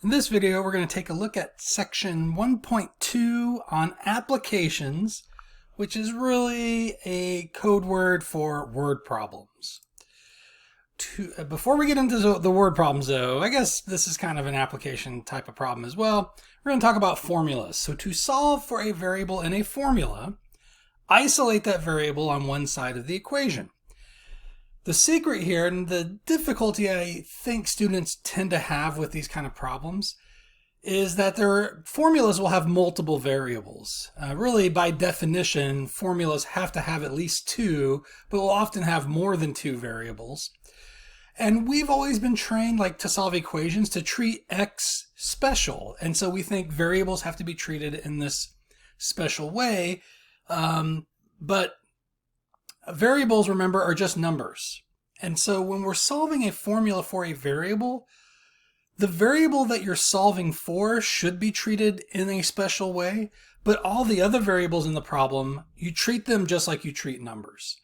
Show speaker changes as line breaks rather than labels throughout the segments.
In this video, we're going to take a look at section 1.2 on applications, which is really a code word for word problems. Before we get into the word problems though, I guess this is kind of an application type of problem as well. We're going to talk about formulas. So to solve for a variable in a formula, isolate that variable on one side of the equation. The secret here, and the difficulty I think students tend to have with these kind of problems, is that their formulas will have multiple variables. Really, by definition, formulas have to have at least two, but will often have more than two variables. And we've always been trained, like to solve equations, to treat x special. And so we think variables have to be treated in this special way. But variables, remember, are just numbers. And so when we're solving a formula for a variable, the variable that you're solving for should be treated in a special way, but all the other variables in the problem, you treat them just like you treat numbers.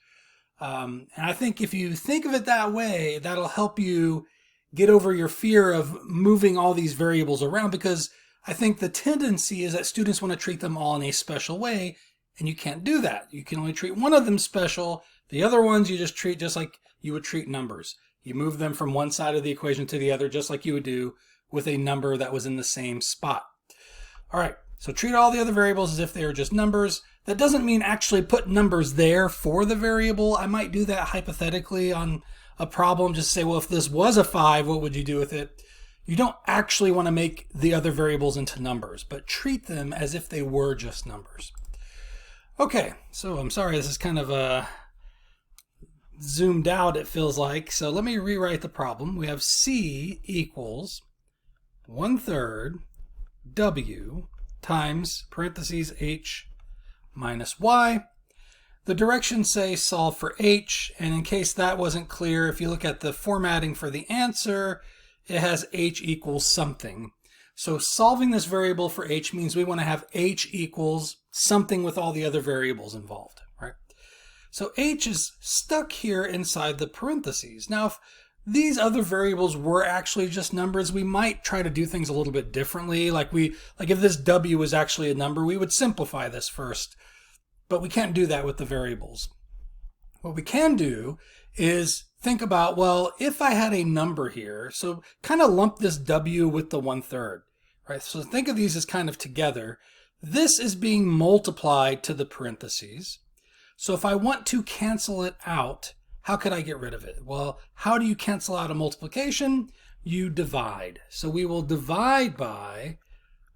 And I think if you think of it that way, that'll help you get over your fear of moving all these variables around, because I think the tendency is that students want to treat them all in a special way, and you can't do that. You can only treat one of them special. The other ones you just treat just like you would treat numbers. You move them from one side of the equation to the other just like you would do with a number that was in the same spot. All right, so treat all the other variables as if they are just numbers. That doesn't mean actually put numbers there for the variable. I might do that hypothetically on a problem, just say, well, if this was a 5, what would you do with it? You don't actually want to make the other variables into numbers, but treat them as if they were just numbers. Okay, so I'm sorry, this is kind of zoomed out, it feels like. So let me rewrite the problem. We have C equals 1/3 W times parentheses H minus Y. The directions say solve for H, and in case that wasn't clear, if you look at the formatting for the answer, it has H equals something. So solving this variable for H means we want to have H equals something with all the other variables involved, right? So H is stuck here inside the parentheses. Now, if these other variables were actually just numbers, we might try to do things a little bit differently. Like if this W was actually a number, we would simplify this first, but we can't do that with the variables. What we can do is think about, well, if I had a number here, so kind of lump this W with the 1/3, right? So think of these as kind of together. This is being multiplied to the parentheses. So if I want to cancel it out, how could I get rid of it? Well, how do you cancel out a multiplication? You divide. So we will divide by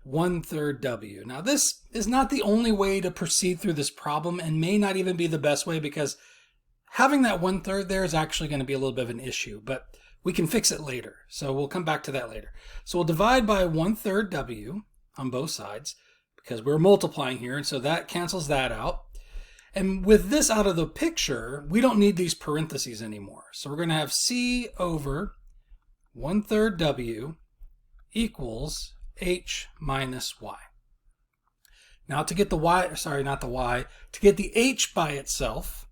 1/3 W. Now this is not the only way to proceed through this problem, and may not even be the best way, because having that 1/3 there is actually going to be a little bit of an issue, but we can fix it later. So we'll come back to that later. So we'll divide by 1/3 W on both sides, because we're multiplying here, and so that cancels that out. And with this out of the picture, we don't need these parentheses anymore. So we're going to have C over 1/3 W equals H minus Y. Now to get the Y, sorry, not the Y, to get the H by itself,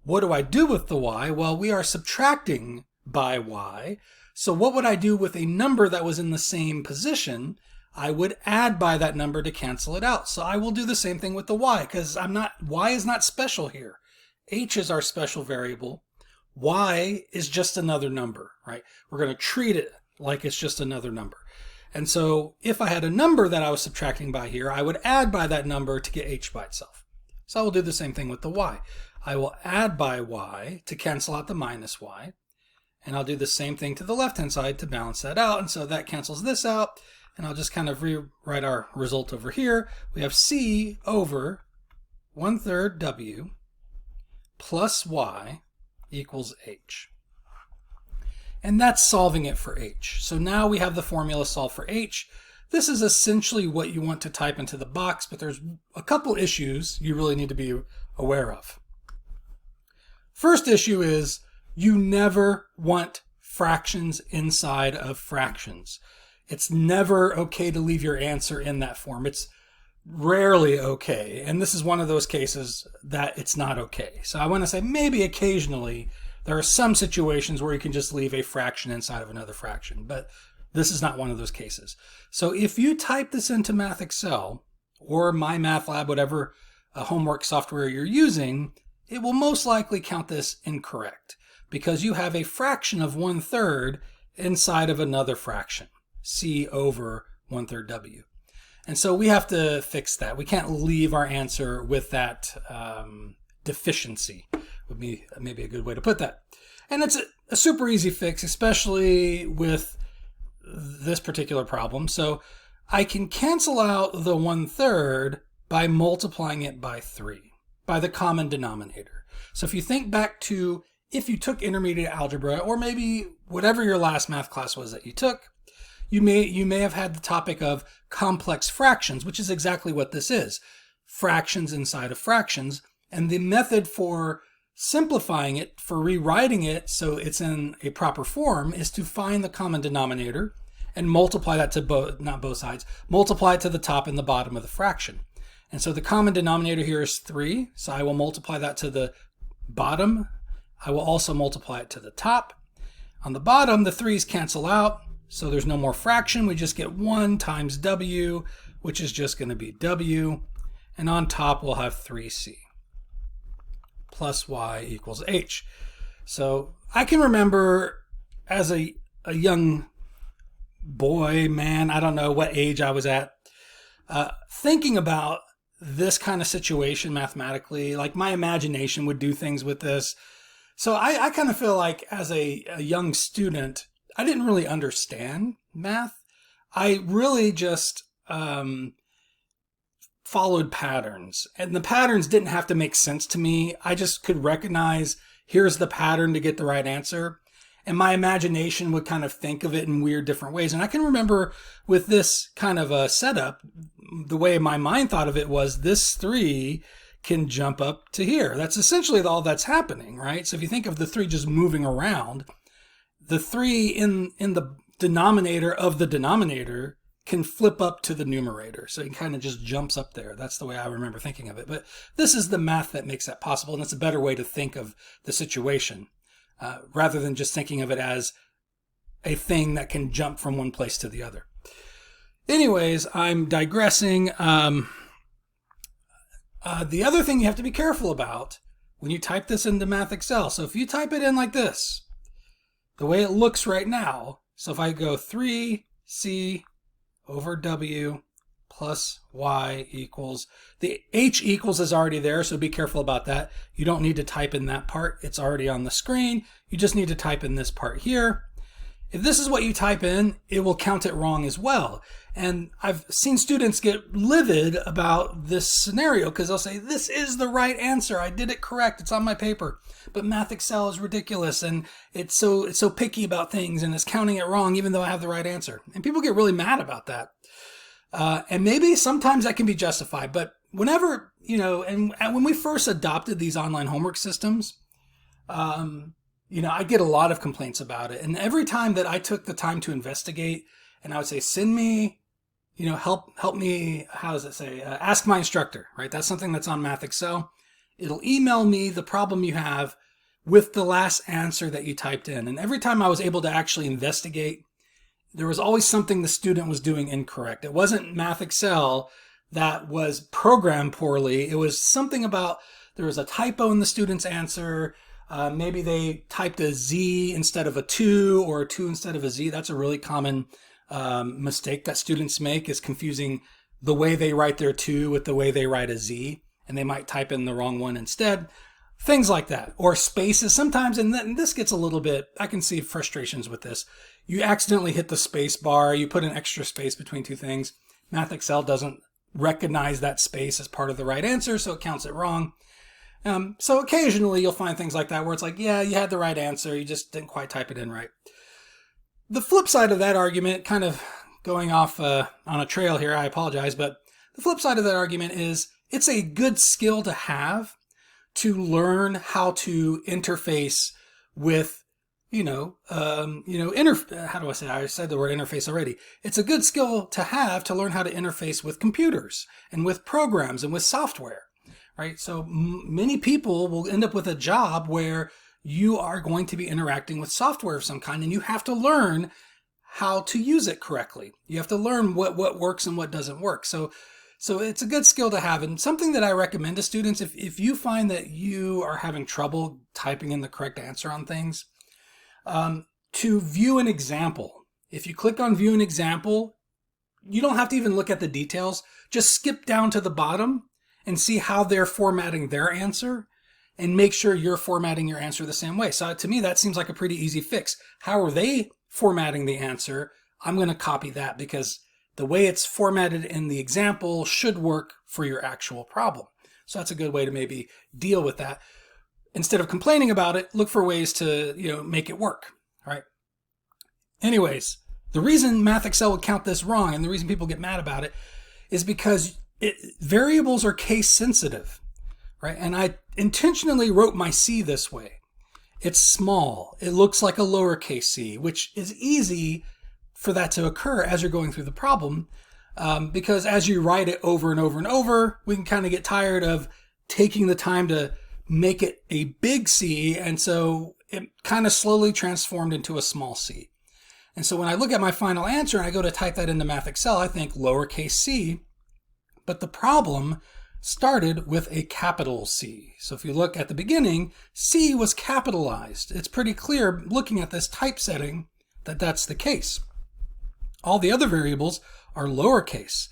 what do I do with the Y? Well, we are subtracting by Y. So what would I do with a number that was in the same position? I would add by that number to cancel it out. So I will do the same thing with the Y, because Y is not special here. H is our special variable. Y is just another number, right? We're going to treat it like it's just another number. And so if I had a number that I was subtracting by here, I would add by that number to get H by itself. So I will do the same thing with the Y. I will add by Y to cancel out the minus Y. And I'll do the same thing to the left-hand side to balance that out. And so that cancels this out. And I'll just kind of rewrite our result over here. We have C over 1/3 W plus Y equals H. And that's solving it for H. So now we have the formula solved for H. This is essentially what you want to type into the box, but there's a couple issues you really need to be aware of. First issue is you never want fractions inside of fractions. It's never okay to leave your answer in that form. It's rarely okay. And this is one of those cases that it's not okay. So I want to say maybe occasionally there are some situations where you can just leave a fraction inside of another fraction, but This is not one of those cases. So if you type this into Math Excel or MyMathLab, whatever homework software you're using, it will most likely count this incorrect because you have a fraction of 1/3 inside of another fraction, C over 1/3 W. And so we have to fix that. We can't leave our answer with that deficiency, would be maybe a good way to put that. And it's a super easy fix, especially with this particular problem. So I can cancel out the 1/3 by multiplying it by 3, by the common denominator. So if you think back to if you took intermediate algebra, or maybe whatever your last math class was that you took, you may have had the topic of complex fractions, which is exactly what this is. Fractions inside of fractions. And the method for simplifying it, for rewriting it so it's in a proper form, is to find the common denominator and multiply that to not both sides, multiply it to the top and the bottom of the fraction. And so the common denominator here is 3, so I will multiply that to the bottom. I will also multiply it to the top. On the bottom, the 3's cancel out, so there's no more fraction. We just get 1 times W, which is just going to be W. And on top, we'll have 3C plus Y equals H. So I can remember as a young boy, man, I don't know what age I was at, thinking about this kind of situation mathematically. Like my imagination would do things with this. So I kind of feel like as a young student, I didn't really understand math. I really just followed patterns. And the patterns didn't have to make sense to me. I just could recognize, here's the pattern to get the right answer. And my imagination would kind of think of it in weird different ways. And I can remember with this kind of a setup, the way my mind thought of it was this 3 can jump up to here. That's essentially all that's happening, right? So if you think of the 3 just moving around, the 3 in the denominator of the denominator can flip up to the numerator. So it kind of just jumps up there. That's the way I remember thinking of it. But this is the math that makes that possible. And it's a better way to think of the situation rather than just thinking of it as a thing that can jump from one place to the other. Anyways, I'm digressing. The other thing you have to be careful about when you type this into Math Excel. So if you type it in like this, the way it looks right now, so if I go 3C over W plus Y equals, the H equals is already there, so be careful about that. You don't need to type in that part. It's already on the screen. You just need to type in this part here. If this is what you type in, it will count it wrong as well. And I've seen students get livid about this scenario because they'll say, this is the right answer. I did it correct. It's on my paper. But Math Excel is ridiculous and it's so picky about things and it's counting it wrong even though I have the right answer. And people get really mad about that. And maybe sometimes that can be justified. But whenever, and when we first adopted these online homework systems, I get a lot of complaints about it. And every time that I took the time to investigate and I would say, send me, help me, how does it say? Ask my instructor, right? That's something that's on Math Excel. It'll email me the problem you have with the last answer that you typed in. And every time I was able to actually investigate, there was always something the student was doing incorrect. It wasn't Math Excel that was programmed poorly. It was something about, there was a typo in the student's answer. Maybe they typed a Z instead of a 2 or a 2 instead of a Z. That's a really common mistake that students make, is confusing the way they write their 2 with the way they write a Z. And they might type in the wrong one instead. Things like that. Or spaces sometimes, and this gets a little bit, I can see frustrations with this. You accidentally hit the space bar. You put an extra space between two things. Math Excel doesn't recognize that space as part of the right answer, so it counts it wrong. So occasionally you'll find things like that where it's like, yeah, you had the right answer, you just didn't quite type it in right. The flip side of that argument, kind of going off on a trail here, I apologize, but the flip side of that argument is it's a good skill to have to learn how to interface with, how do I say? I said the word interface already. It's a good skill to have to learn how to interface with computers and with programs and with software. Right? So many people will end up with a job where you are going to be interacting with software of some kind, and you have to learn how to use it correctly. You have to learn what works and what doesn't work. So it's a good skill to have, and something that I recommend to students, if you find that you are having trouble typing in the correct answer on things, to view an example. If you click on view an example, you don't have to even look at the details. Just skip down to the bottom and see how they're formatting their answer, and make sure you're formatting your answer the same way. So to me, that seems like a pretty easy fix. How are they formatting the answer? I'm going to copy that, because the way it's formatted in the example should work for your actual problem. So that's a good way to maybe deal with that. Instead of complaining about it, look for ways to, make it work, right? Anyways, the reason Math Excel would count this wrong, and the reason people get mad about it, is because variables are case sensitive, right? And I intentionally wrote my C this way. It's small. It looks like a lowercase c, which is easy for that to occur as you're going through the problem, because as you write it over and over and over, we can kind of get tired of taking the time to make it a big C, and so it kind of slowly transformed into a small c. And so when I look at my final answer and I go to type that into Math Excel, I think lowercase c, but the problem started with a capital C. So if you look at the beginning, C was capitalized. It's pretty clear looking at this typesetting that that's the case. All the other variables are lowercase.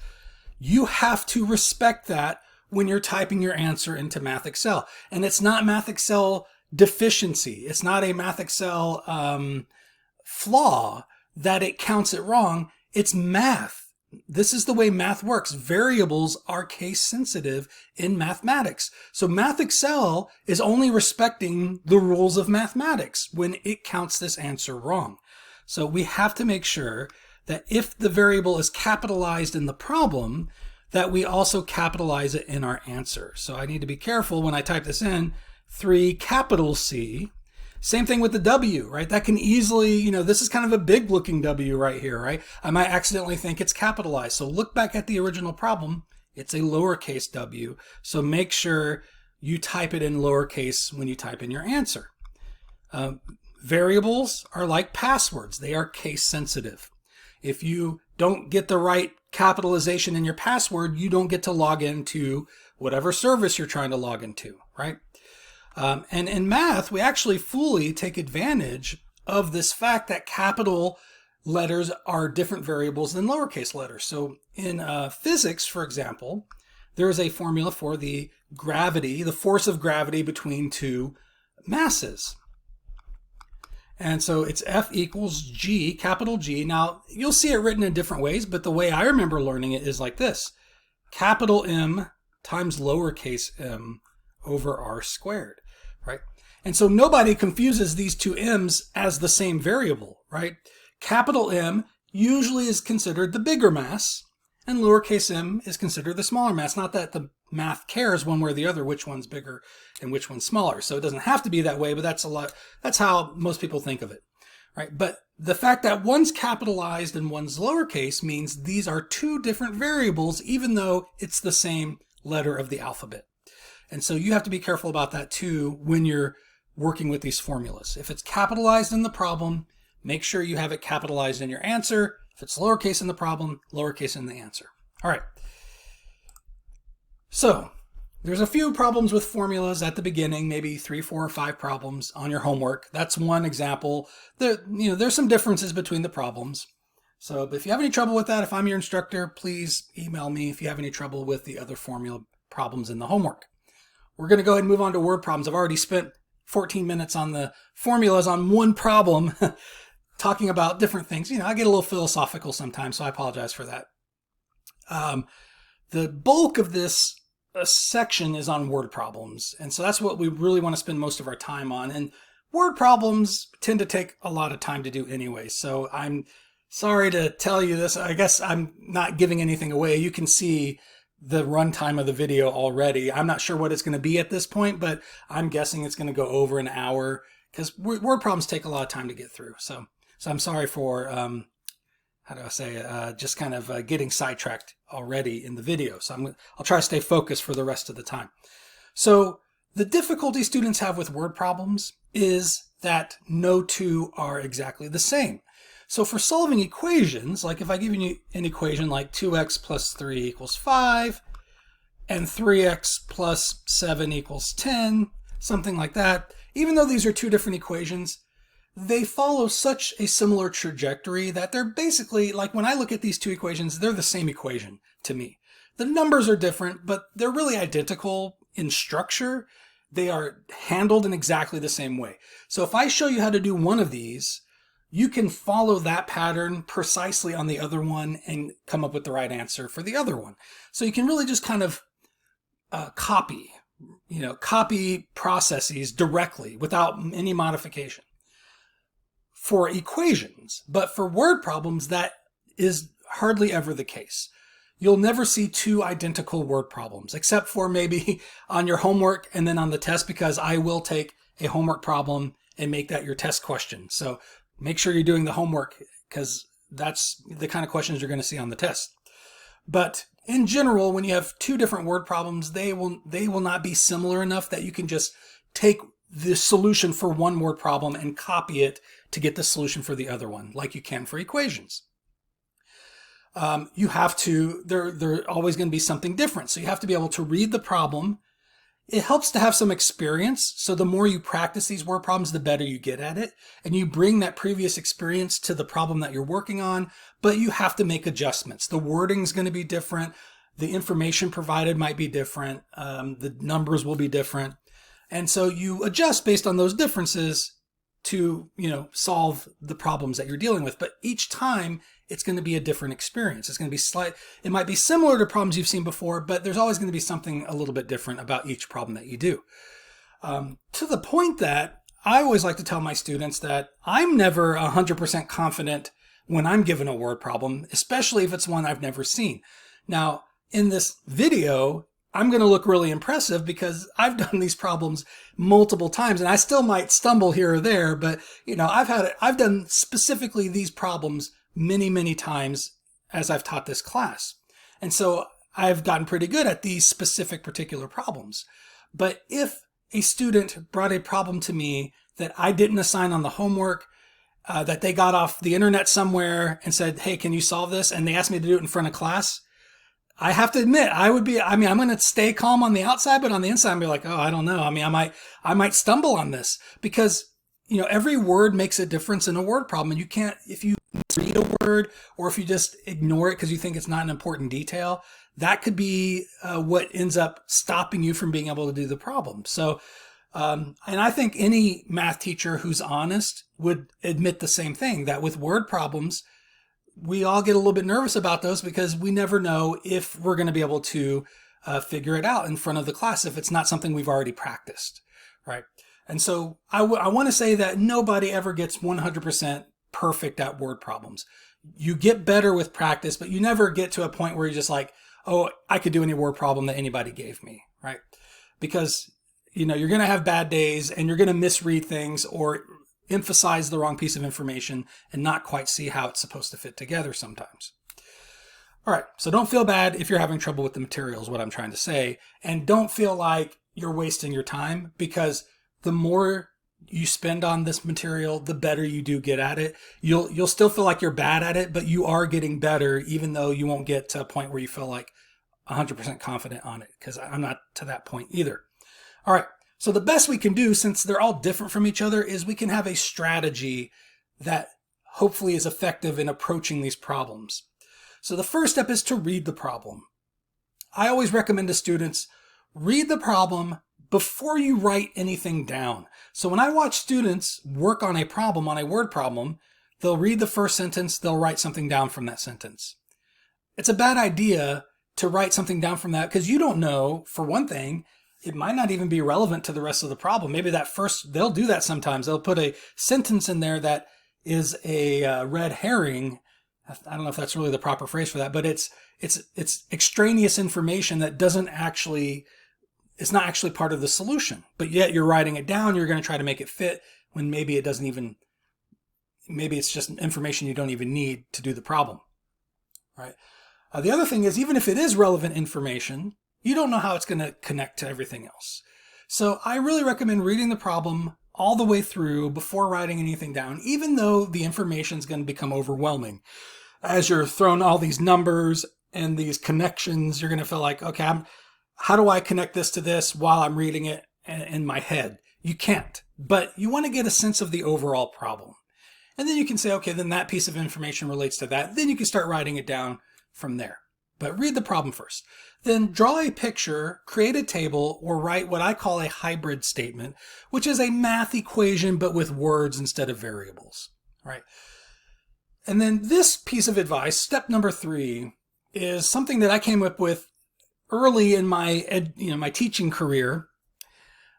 You have to respect that when you're typing your answer into Math Excel. And it's not Math Excel deficiency. It's not a Math Excel flaw that it counts it wrong. It's math. This is the way math works. Variables are case sensitive in mathematics. So Math Excel is only respecting the rules of mathematics when it counts this answer wrong. So we have to make sure that if the variable is capitalized in the problem, that we also capitalize it in our answer. So I need to be careful when I type this in, 3 capital C. Same thing with the W, right? That can easily, this is kind of a big looking W right here, right? I might accidentally think it's capitalized. So look back at the original problem. It's a lowercase w. So make sure you type it in lowercase when you type in your answer. Variables are like passwords. They are case sensitive. If you don't get the right capitalization in your password, you don't get to log into whatever service you're trying to log into, right? And in math, we actually fully take advantage of this fact that capital letters are different variables than lowercase letters. So in physics, for example, there is a formula for the gravity, the force of gravity between two masses. And so it's F equals G, capital G. Now, you'll see it written in different ways, but the way I remember learning it is like this. Capital M times lowercase m over r squared, right? And so nobody confuses these two m's as the same variable, right? Capital M usually is considered the bigger mass, and lowercase m is considered the smaller mass. Not that the math cares one way or the other which one's bigger and which one's smaller. So it doesn't have to be that way, but that's how most people think of it, right? But the fact that one's capitalized and one's lowercase means these are two different variables, even though it's the same letter of the alphabet. And so you have to be careful about that too when you're working with these formulas. If it's capitalized in the problem, make sure you have it capitalized in your answer. If it's lowercase in the problem, lowercase in the answer. All right. So there's a few problems with formulas at the beginning, maybe 3, 4, or 5 problems on your homework. That's one example. There's some differences between the problems. So if you have any trouble with that, if I'm your instructor, please email me if you have any trouble with the other formula problems in the homework. We're going to go ahead and move on to word problems. I've already spent 14 minutes on the formulas on one problem, talking about different things. I get a little philosophical sometimes, so I apologize for that. The bulk of this section is on word problems, and so that's what we really want to spend most of our time on. And word problems tend to take a lot of time to do anyway, so I'm sorry to tell you this. I guess I'm not giving anything away. You can see the runtime of the video already. I'm not sure what it's going to be at this point, but I'm guessing it's going to go over an hour because word problems take a lot of time to get through. So I'm sorry for, just kind of getting sidetracked already in the video. So I'll try to stay focused for the rest of the time. So the difficulty students have with word problems is that no two are exactly the same. So for solving equations, like if I give you an equation like 2x plus 3 equals 5, and 3x plus 7 equals 10, something like that, even though these are two different equations, they follow such a similar trajectory that they're basically, like when I look at these two equations, they're the same equation to me. The numbers are different, but they're really identical in structure. They are handled in exactly the same way. So if I show you how to do one of these, you can follow that pattern precisely on the other one and come up with the right answer for the other one. So you can really just kind of copy processes directly without any modification for equations. But for word problems, that is hardly ever the case. You'll never see two identical word problems, except for maybe on your homework and then on the test, because I will take a homework problem and make that your test question. So make sure you're doing the homework, because that's the kind of questions you're going to see on the test. But in general, when you have two different word problems, they will not be similar enough that you can just take the solution for one word problem and copy it to get the solution for the other one, like you can for equations. You have to, they're always going to be something different. So you have to be able to read the problem. It helps to have some experience. So the more you practice these word problems, the better you get at it. And you bring that previous experience to the problem that you're working on, but you have to make adjustments. The wording is going to be different. The information provided might be different. The numbers will be different. And so you adjust based on those differences to, solve the problems that you're dealing with. But each time it's going to be a different experience. It's going to be it might be similar to problems you've seen before, but there's always going to be something a little bit different about each problem that you do. To the point that I always like to tell my students that I'm never 100% confident when I'm given a word problem, especially if it's one I've never seen. Now, in this video, I'm going to look really impressive because I've done these problems multiple times, and I still might stumble here or there, but I've done specifically these problems many, many times as I've taught this class. And so I've gotten pretty good at these specific particular problems. But if a student brought a problem to me that I didn't assign on the homework, that they got off the internet somewhere and said, hey, can you solve this? And they asked me to do it in front of class, I have to admit, I'm going to stay calm on the outside, but on the inside, I'm be like, oh, I don't know. I might stumble on this because, every word makes a difference in a word problem. And you can't, if you read a word or if you just ignore it because you think it's not an important detail, that could be what ends up stopping you from being able to do the problem. So, and I think any math teacher who's honest would admit the same thing, that with word problems, we all get a little bit nervous about those because we never know if we're going to be able to figure it out in front of the class if it's not something we've already practiced, right? And so I want to say that nobody ever gets 100% perfect at word problems. You get better with practice, but you never get to a point where you're just like, oh, I could do any word problem that anybody gave me, right? Because, you're going to have bad days and you're going to misread things or emphasize the wrong piece of information and not quite see how it's supposed to fit together sometimes. All right, so don't feel bad if you're having trouble with the material is what I'm trying to say. And don't feel like you're wasting your time, because the more you spend on this material, the better you do get at it. You'll still feel like you're bad at it, but you are getting better, even though you won't get to a point where you feel like 100% confident on it, because I'm not to that point either. All right. So the best we can do, since they're all different from each other, is we can have a strategy that hopefully is effective in approaching these problems. So the first step is to read the problem. I always recommend to students, read the problem before you write anything down. So when I watch students work on a problem, on a word problem, they'll read the first sentence, they'll write something down from that sentence. It's a bad idea to write something down from that because you don't know, for one thing, it might not even be relevant to the rest of the problem. Maybe they'll do that sometimes. They'll put a sentence in there that is a red herring. I don't know if that's really the proper phrase for that, but it's extraneous information that it's not actually part of the solution. But yet you're writing it down. You're going to try to make it fit when maybe it's just information you don't even need to do the problem, right? The other thing is, even if it is relevant information, you don't know how it's going to connect to everything else. So I really recommend reading the problem all the way through before writing anything down, even though the information is going to become overwhelming. As you're thrown all these numbers and these connections, you're going to feel like, okay, how do I connect this to this while I'm reading it in my head? You can't, but you want to get a sense of the overall problem. And then you can say, okay, then that piece of information relates to that. Then you can start writing it down from there. But read the problem first. Then draw a picture, create a table, or write what I call a hybrid statement, which is a math equation but with words instead of variables, right? And then this piece of advice, step number 3, is something that I came up with early in my my teaching career,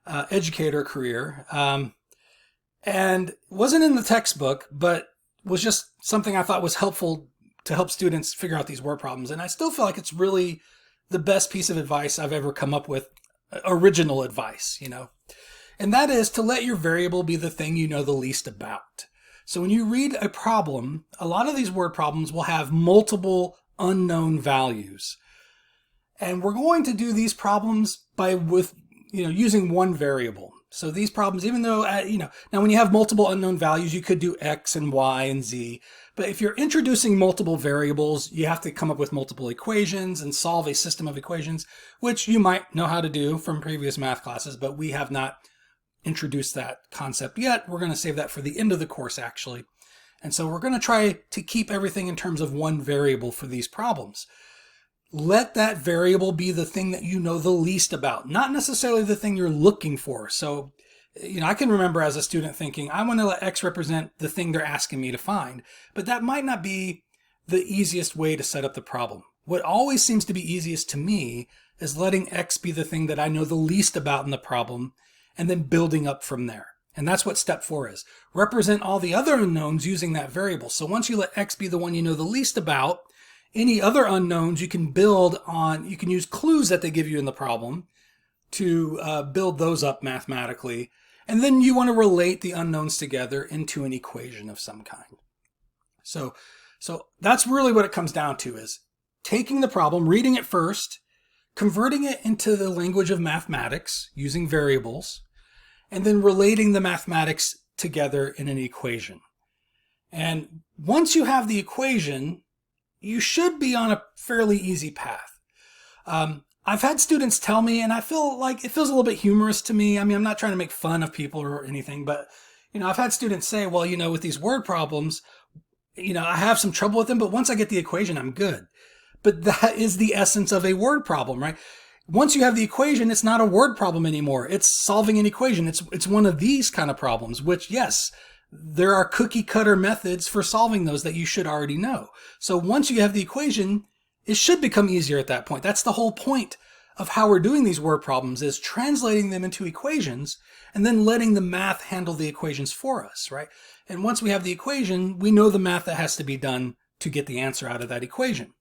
educator career, and wasn't in the textbook, but was just something I thought was helpful to help students figure out these word problems. And I still feel like it's really the best piece of advice I've ever come up with, original advice, and that is to let your variable be the thing you know the least about. So when you read a problem, a lot of these word problems will have multiple unknown values. And we're going to do these problems using one variable. So these problems, even though, now when you have multiple unknown values, you could do X and Y and Z. But if you're introducing multiple variables, you have to come up with multiple equations and solve a system of equations, which you might know how to do from previous math classes, but we have not introduced that concept yet. We're going to save that for the end of the course, actually. And so we're going to try to keep everything in terms of one variable for these problems. Let that variable be the thing that you know the least about, not necessarily the thing you're looking for. So, I can remember as a student thinking, I want to let X represent the thing they're asking me to find, but that might not be the easiest way to set up the problem. What always seems to be easiest to me is letting X be the thing that I know the least about in the problem, and then building up from there. And that's what step 4 is. Represent all the other unknowns using that variable. So once you let X be the one you know the least about, any other unknowns you can build on, you can use clues that they give you in the problem to build those up mathematically. And then you want to relate the unknowns together into an equation of some kind. So that's really what it comes down to, is taking the problem, reading it first, converting it into the language of mathematics using variables, and then relating the mathematics together in an equation. And once you have the equation, you should be on a fairly easy path. I've had students tell me, and I feel like it feels a little bit humorous to me. I mean, I'm not trying to make fun of people or anything, but, I've had students say, well, with these word problems, I have some trouble with them, but once I get the equation, I'm good. But that is the essence of a word problem, right? Once you have the equation, it's not a word problem anymore. It's solving an equation. It's one of these kind of problems, which, yes, there are cookie cutter methods for solving those that you should already know. So once you have the equation, it should become easier at that point. That's the whole point of how we're doing these word problems, is translating them into equations and then letting the math handle the equations for us, right? And once we have the equation, we know the math that has to be done to get the answer out of that equation.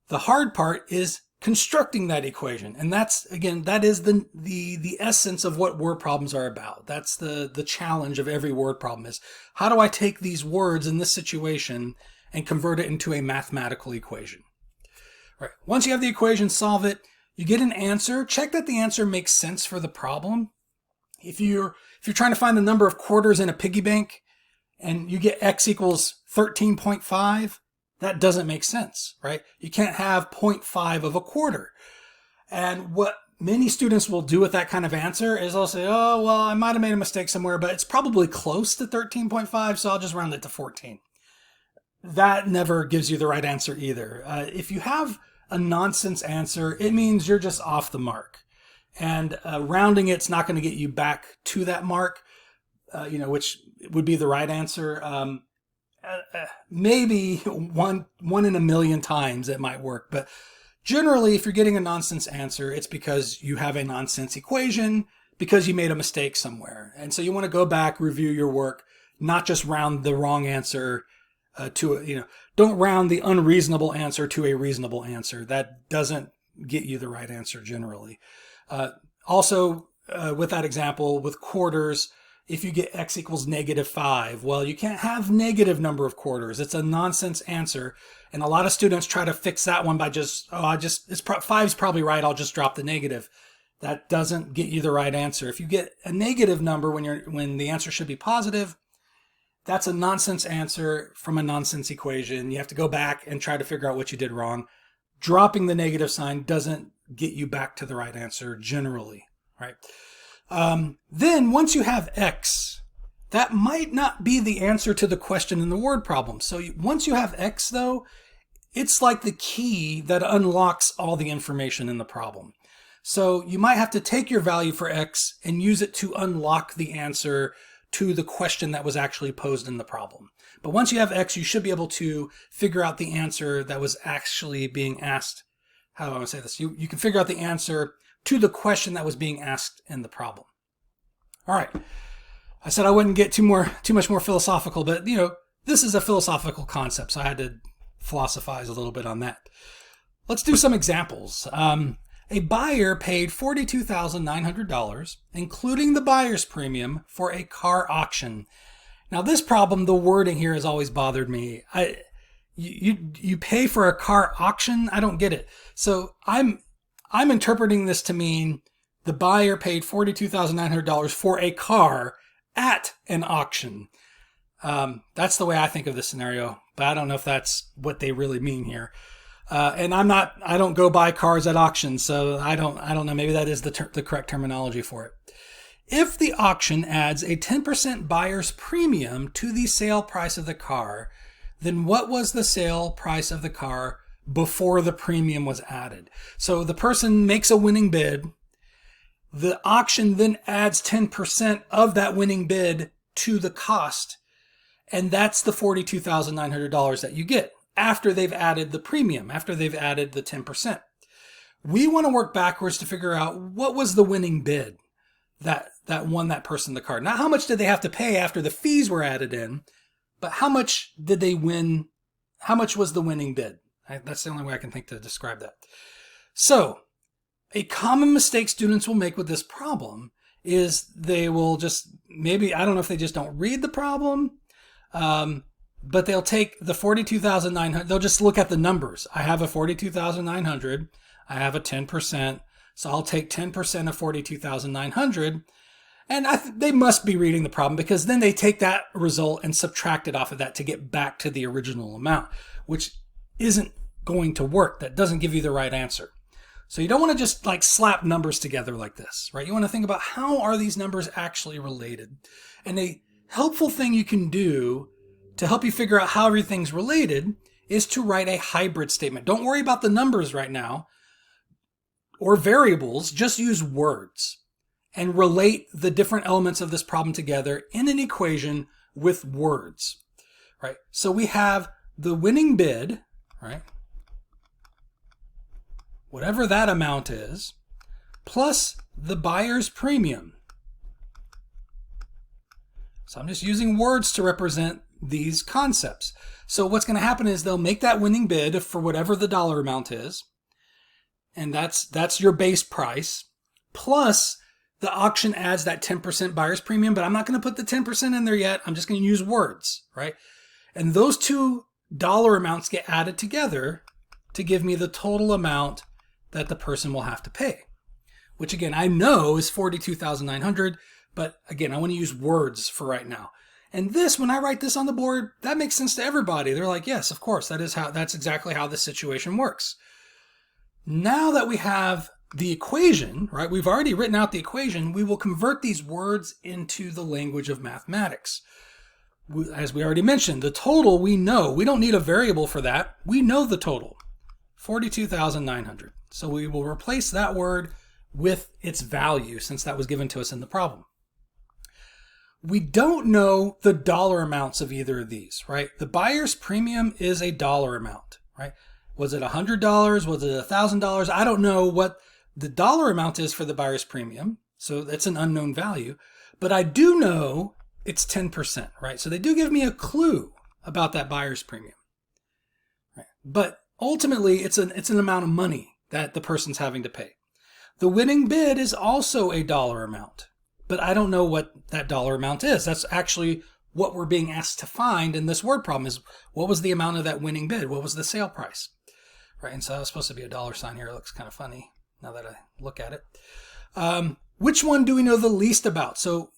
The hard part is constructing that equation. And that is the essence of what word problems are about. That's the challenge of every word problem, is how do I take these words in this situation and convert it into a mathematical equation? Right. Once you have the equation, solve it, you get an answer. Check that the answer makes sense for the problem. If you're trying to find the number of quarters in a piggy bank and you get X equals 13.5, that doesn't make sense, right? You can't have 0.5 of a quarter. And what many students will do with that kind of answer is they'll say, oh, well, I might have made a mistake somewhere, but it's probably close to 13.5, so I'll just round it to 14. That never gives you the right answer either. If you have a nonsense answer, it means you're just off the mark. And rounding it's not going to get you back to that mark, which would be the right answer. Maybe one in a million times it might work. But generally, if you're getting a nonsense answer, it's because you have a nonsense equation, because you made a mistake somewhere. And so you want to go back, review your work, not just round the wrong answer don't round the unreasonable answer to a reasonable answer. That doesn't get you the right answer generally. Also, with that example, with quarters, if you get X equals -5, well, you can't have negative number of quarters. It's a nonsense answer. And a lot of students try to fix that one by 5's probably right, I'll just drop the negative. that doesn't get you the right answer. If you get a negative number when the answer should be positive, that's a nonsense answer from a nonsense equation. You have to go back and try to figure out what you did wrong. Dropping the negative sign doesn't get you back to the right answer generally, right? Then once you have x, that might not be the answer to the question in the word problem. So once you have x, though, it's like the key that unlocks all the information in the problem. So you might have to take your value for x and use it to unlock the answer to the question that was actually posed in the problem. But once you have x, you should be able to figure out the answer that was actually being asked. How do I want to say this? You can figure out the answer to the question that was being asked in the problem. All right. I said I wouldn't get too much more philosophical, but this is a philosophical concept, so I had to philosophize a little bit on that. Let's do some examples. A buyer paid $42,900, including the buyer's premium, for a car auction. Now this problem, the wording here has always bothered me. You pay for a car auction? I don't get it. So I'm interpreting this to mean the buyer paid $42,900 for a car at an auction. That's the way I think of this scenario, but I don't know if that's what they really mean here. And I don't go buy cars at auctions, so I don't know. Maybe that is the correct terminology for it. If the auction adds a 10% buyer's premium to the sale price of the car, then what was the sale price of the car before the premium was added? So the person makes a winning bid. The auction then adds 10% of that winning bid to the cost. And that's the $42,900 that you get after they've added the premium, after they've added the 10%. We want to work backwards to figure out what was the winning bid that won that person the car. Not how much did they have to pay after the fees were added in, but how much did they win? How much was the winning bid? That's the only way I can think to describe that. So a common mistake students will make with this problem is they will just, maybe, I don't know if they just don't read the problem, but they'll take the 42,900, they'll just look at the numbers. I have a 42,900, I have a 10%, so I'll take 10% of 42,900, and they must be reading the problem, because then they take that result and subtract it off of that to get back to the original amount, which isn't going to work. That doesn't give you the right answer. So you don't want to just like slap numbers together like this, right? You want to think about how are these numbers actually related? And a helpful thing you can do to help you figure out how everything's related is to write a hybrid statement. Don't worry about the numbers right now or variables, just use words and relate the different elements of this problem together in an equation with words, right? So we have the winning bid, right? Whatever that amount is, plus the buyer's premium. So I'm just using words to represent these concepts. So what's going to happen is they'll make that winning bid for whatever the dollar amount is, and that's your base price, plus the auction adds that 10% buyer's premium, but I'm not going to put the 10% in there yet. I'm just going to use words, right? And those two dollar amounts get added together to give me the total amount that the person will have to pay, which again, I know is 42,900, but again, I want to use words for right now. And this, when I write this on the board, that makes sense to everybody. They're like, yes, of course, that's exactly how this situation works. Now that we have the equation, right? We've already written out the equation. We will convert these words into the language of mathematics. As we already mentioned, the total we know. We don't need a variable for that. We know the total, 42,900. So we will replace that word with its value since that was given to us in the problem. We don't know the dollar amounts of either of these, right? The buyer's premium is a dollar amount, right? Was it $100? Was it $1,000? I don't know what the dollar amount is for the buyer's premium. So that's an unknown value, but I do know it's 10%, right? So they do give me a clue about that buyer's premium, right? But ultimately it's an amount of money that the person's having to pay. The winning bid is also a dollar amount, but I don't know what that dollar amount is. That's actually what we're being asked to find in this word problem is what was the amount of that winning bid? What was the sale price? Right, and so it's supposed to be a dollar sign here. It looks kind of funny now that I look at it. Which one do we know the least about? So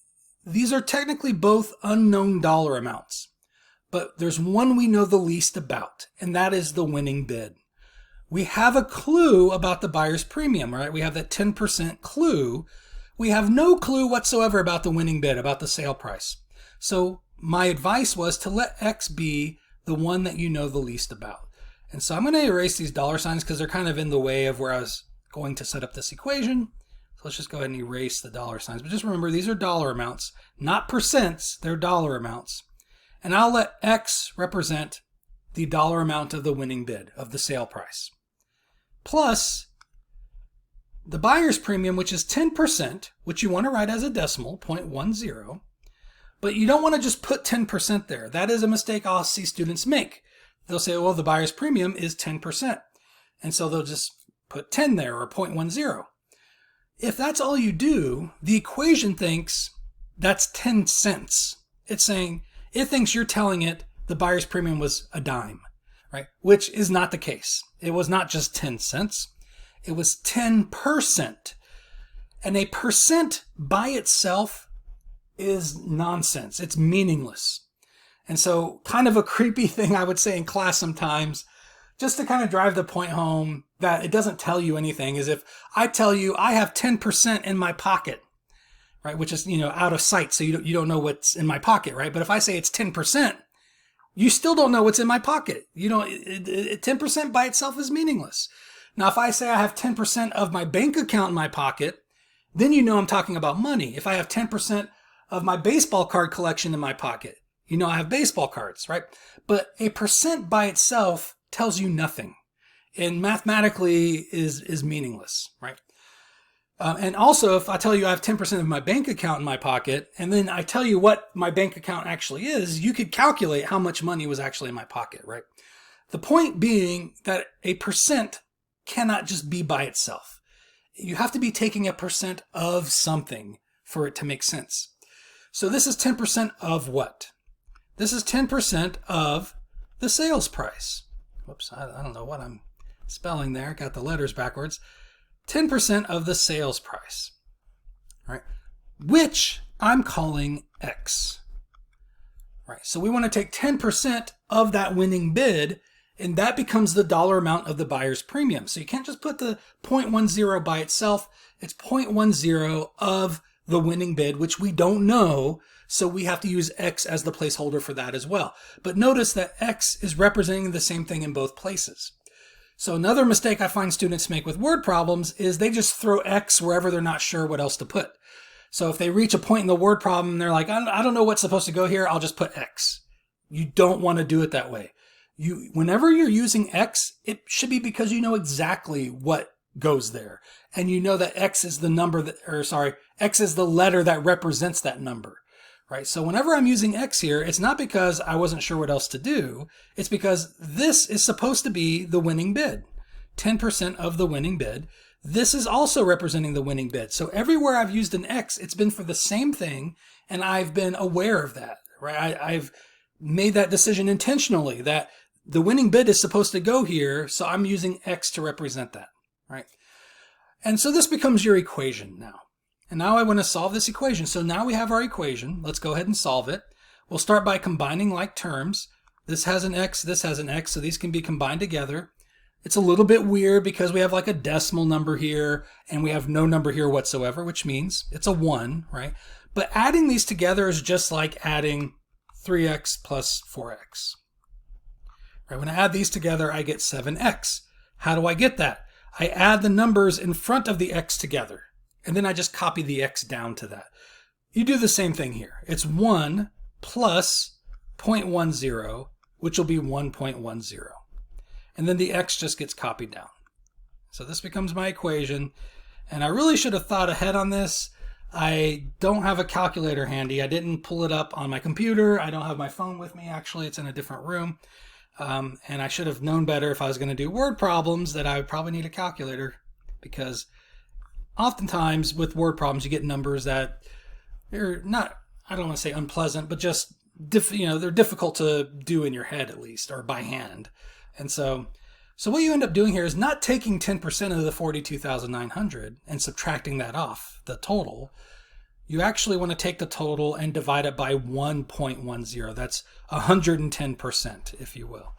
these are technically both unknown dollar amounts, but there's one we know the least about, and that is the winning bid. We have a clue about the buyer's premium, right? We have that 10% clue. We have no clue whatsoever about the winning bid, about the sale price. So my advice was to let X be the one that you know the least about. And so I'm going to erase these dollar signs because they're kind of in the way of where I was going to set up this equation. So let's just go ahead and erase the dollar signs. But just remember, these are dollar amounts, not percents. They're dollar amounts. And I'll let X represent the dollar amount of the winning bid, of the sale price, plus the buyer's premium, which is 10%, which you want to write as a decimal, 0.10. But you don't want to just put 10% there. That is a mistake I'll see students make. They'll say, well, the buyer's premium is 10%. And so they'll just put 10 there, or 0.10. If that's all you do, the equation thinks that's 10 cents. It's saying, it thinks you're telling it the buyer's premium was a dime, right? Which is not the case. It was not just 10 cents. It was 10%. And a percent by itself is nonsense. It's meaningless. And so kind of a creepy thing I would say in class sometimes, just to kind of drive the point home that it doesn't tell you anything, is if I tell you I have 10% in my pocket, right? Which is, out of sight. So you don't know what's in my pocket, right? But if I say it's 10%, you still don't know what's in my pocket. 10% by itself is meaningless. Now, if I say I have 10% of my bank account in my pocket, then I'm talking about money. If I have 10% of my baseball card collection in my pocket, I have baseball cards, right? But a percent by itself tells you nothing, and mathematically is meaningless, right? And also, if I tell you I have 10% of my bank account in my pocket, and then I tell you what my bank account actually is, you could calculate how much money was actually in my pocket, right? The point being that a percent cannot just be by itself. You have to be taking a percent of something for it to make sense. So this is 10% of what? This is 10% of the sales price. Whoops, I don't know what I'm spelling there. Got the letters backwards. 10% of the sales price, right? Which I'm calling X, right? So we want to take 10% of that winning bid, and that becomes the dollar amount of the buyer's premium. So you can't just put the 0.10 by itself. It's 0.10 of the winning bid, which we don't know. So we have to use X as the placeholder for that as well. But notice that X is representing the same thing in both places. So another mistake I find students make with word problems is they just throw X wherever they're not sure what else to put. So if they reach a point in the word problem and they're like, I don't know what's supposed to go here, I'll just put X. You don't want to do it that way. Whenever you're using X, it should be because you know exactly what goes there. And you know that X is the X is the letter that represents that number, right? So whenever I'm using X here, it's not because I wasn't sure what else to do. It's because this is supposed to be the winning bid, 10% of the winning bid. This is also representing the winning bid. So everywhere I've used an X, it's been for the same thing, and I've been aware of that, right? I've made that decision intentionally that the winning bid is supposed to go here, so I'm using X to represent that, right? And so this becomes your equation now. And now I want to solve this equation. So now we have our equation. Let's go ahead and solve it. We'll start by combining like terms. This has an X, this has an X, so these can be combined together. It's a little bit weird because we have like a decimal number here and we have no number here whatsoever, which means it's a 1, right? But adding these together is just like adding 3x plus 4x. Right? When I add these together, I get 7x. How do I get that? I add the numbers in front of the x together, and then I just copy the x down to that. You do the same thing here. It's 1 plus 0.10, which will be 1.10. And then the x just gets copied down. So this becomes my equation, and I really should have thought ahead on this. I don't have a calculator handy. I didn't pull it up on my computer. I don't have my phone with me. Actually, it's in a different room. And I should have known better if I was going to do word problems that I would probably need a calculator, because oftentimes with word problems you get numbers that are not, I don't want to say unpleasant, but just they're difficult to do in your head at least, or by hand. And so So what you end up doing here is not taking 10% of the 42,900 and subtracting that off the total. You actually want to take the total and divide it by 1.10. That's 110%, if you will,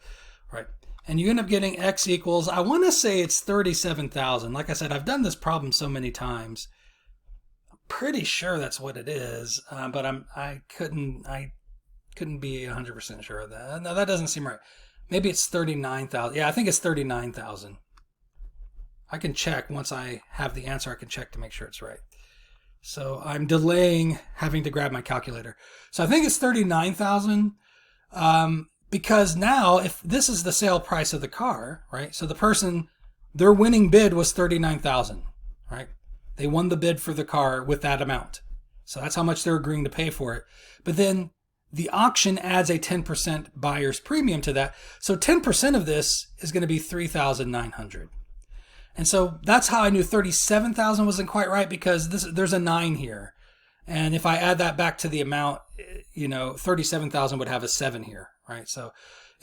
right? And you end up getting x equals, I want to say it's 37,000. Like I said, I've done this problem so many times. I'm pretty sure that's what it is, but I couldn't be 100% sure of that. No, that doesn't seem right. Maybe it's 39,000. Yeah, I think it's 39,000. I can check once I have the answer. I can check to make sure it's right. So I'm delaying having to grab my calculator. So I think it's 39,000 because now if this is the sale price of the car, right? So the person, their winning bid was 39,000, right? They won the bid for the car with that amount. So that's how much they're agreeing to pay for it. But then the auction adds a 10% buyer's premium to that. So 10% of this is going to be 3,900. And so that's how I knew 37,000 wasn't quite right, because there's a 9 here. And if I add that back to the amount, 37,000 would have a 7 here, right? So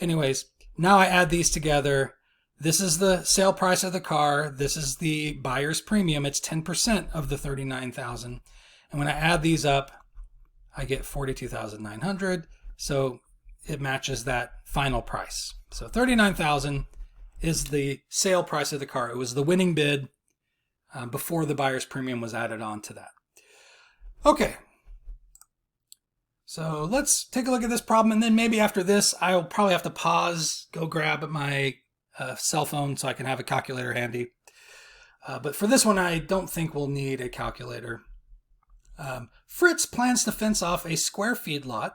anyways, now I add these together. This is the sale price of the car. This is the buyer's premium. It's 10% of the 39,000. And when I add these up, I get 42,900. So it matches that final price. So 39,000 is the sale price of the car. It was the winning bid before the buyer's premium was added on to that. Okay. So let's take a look at this problem. And then maybe after this, I'll probably have to pause, go grab my cell phone so I can have a calculator handy. But for this one, I don't think we'll need a calculator. Fritz plans to fence off a square feedlot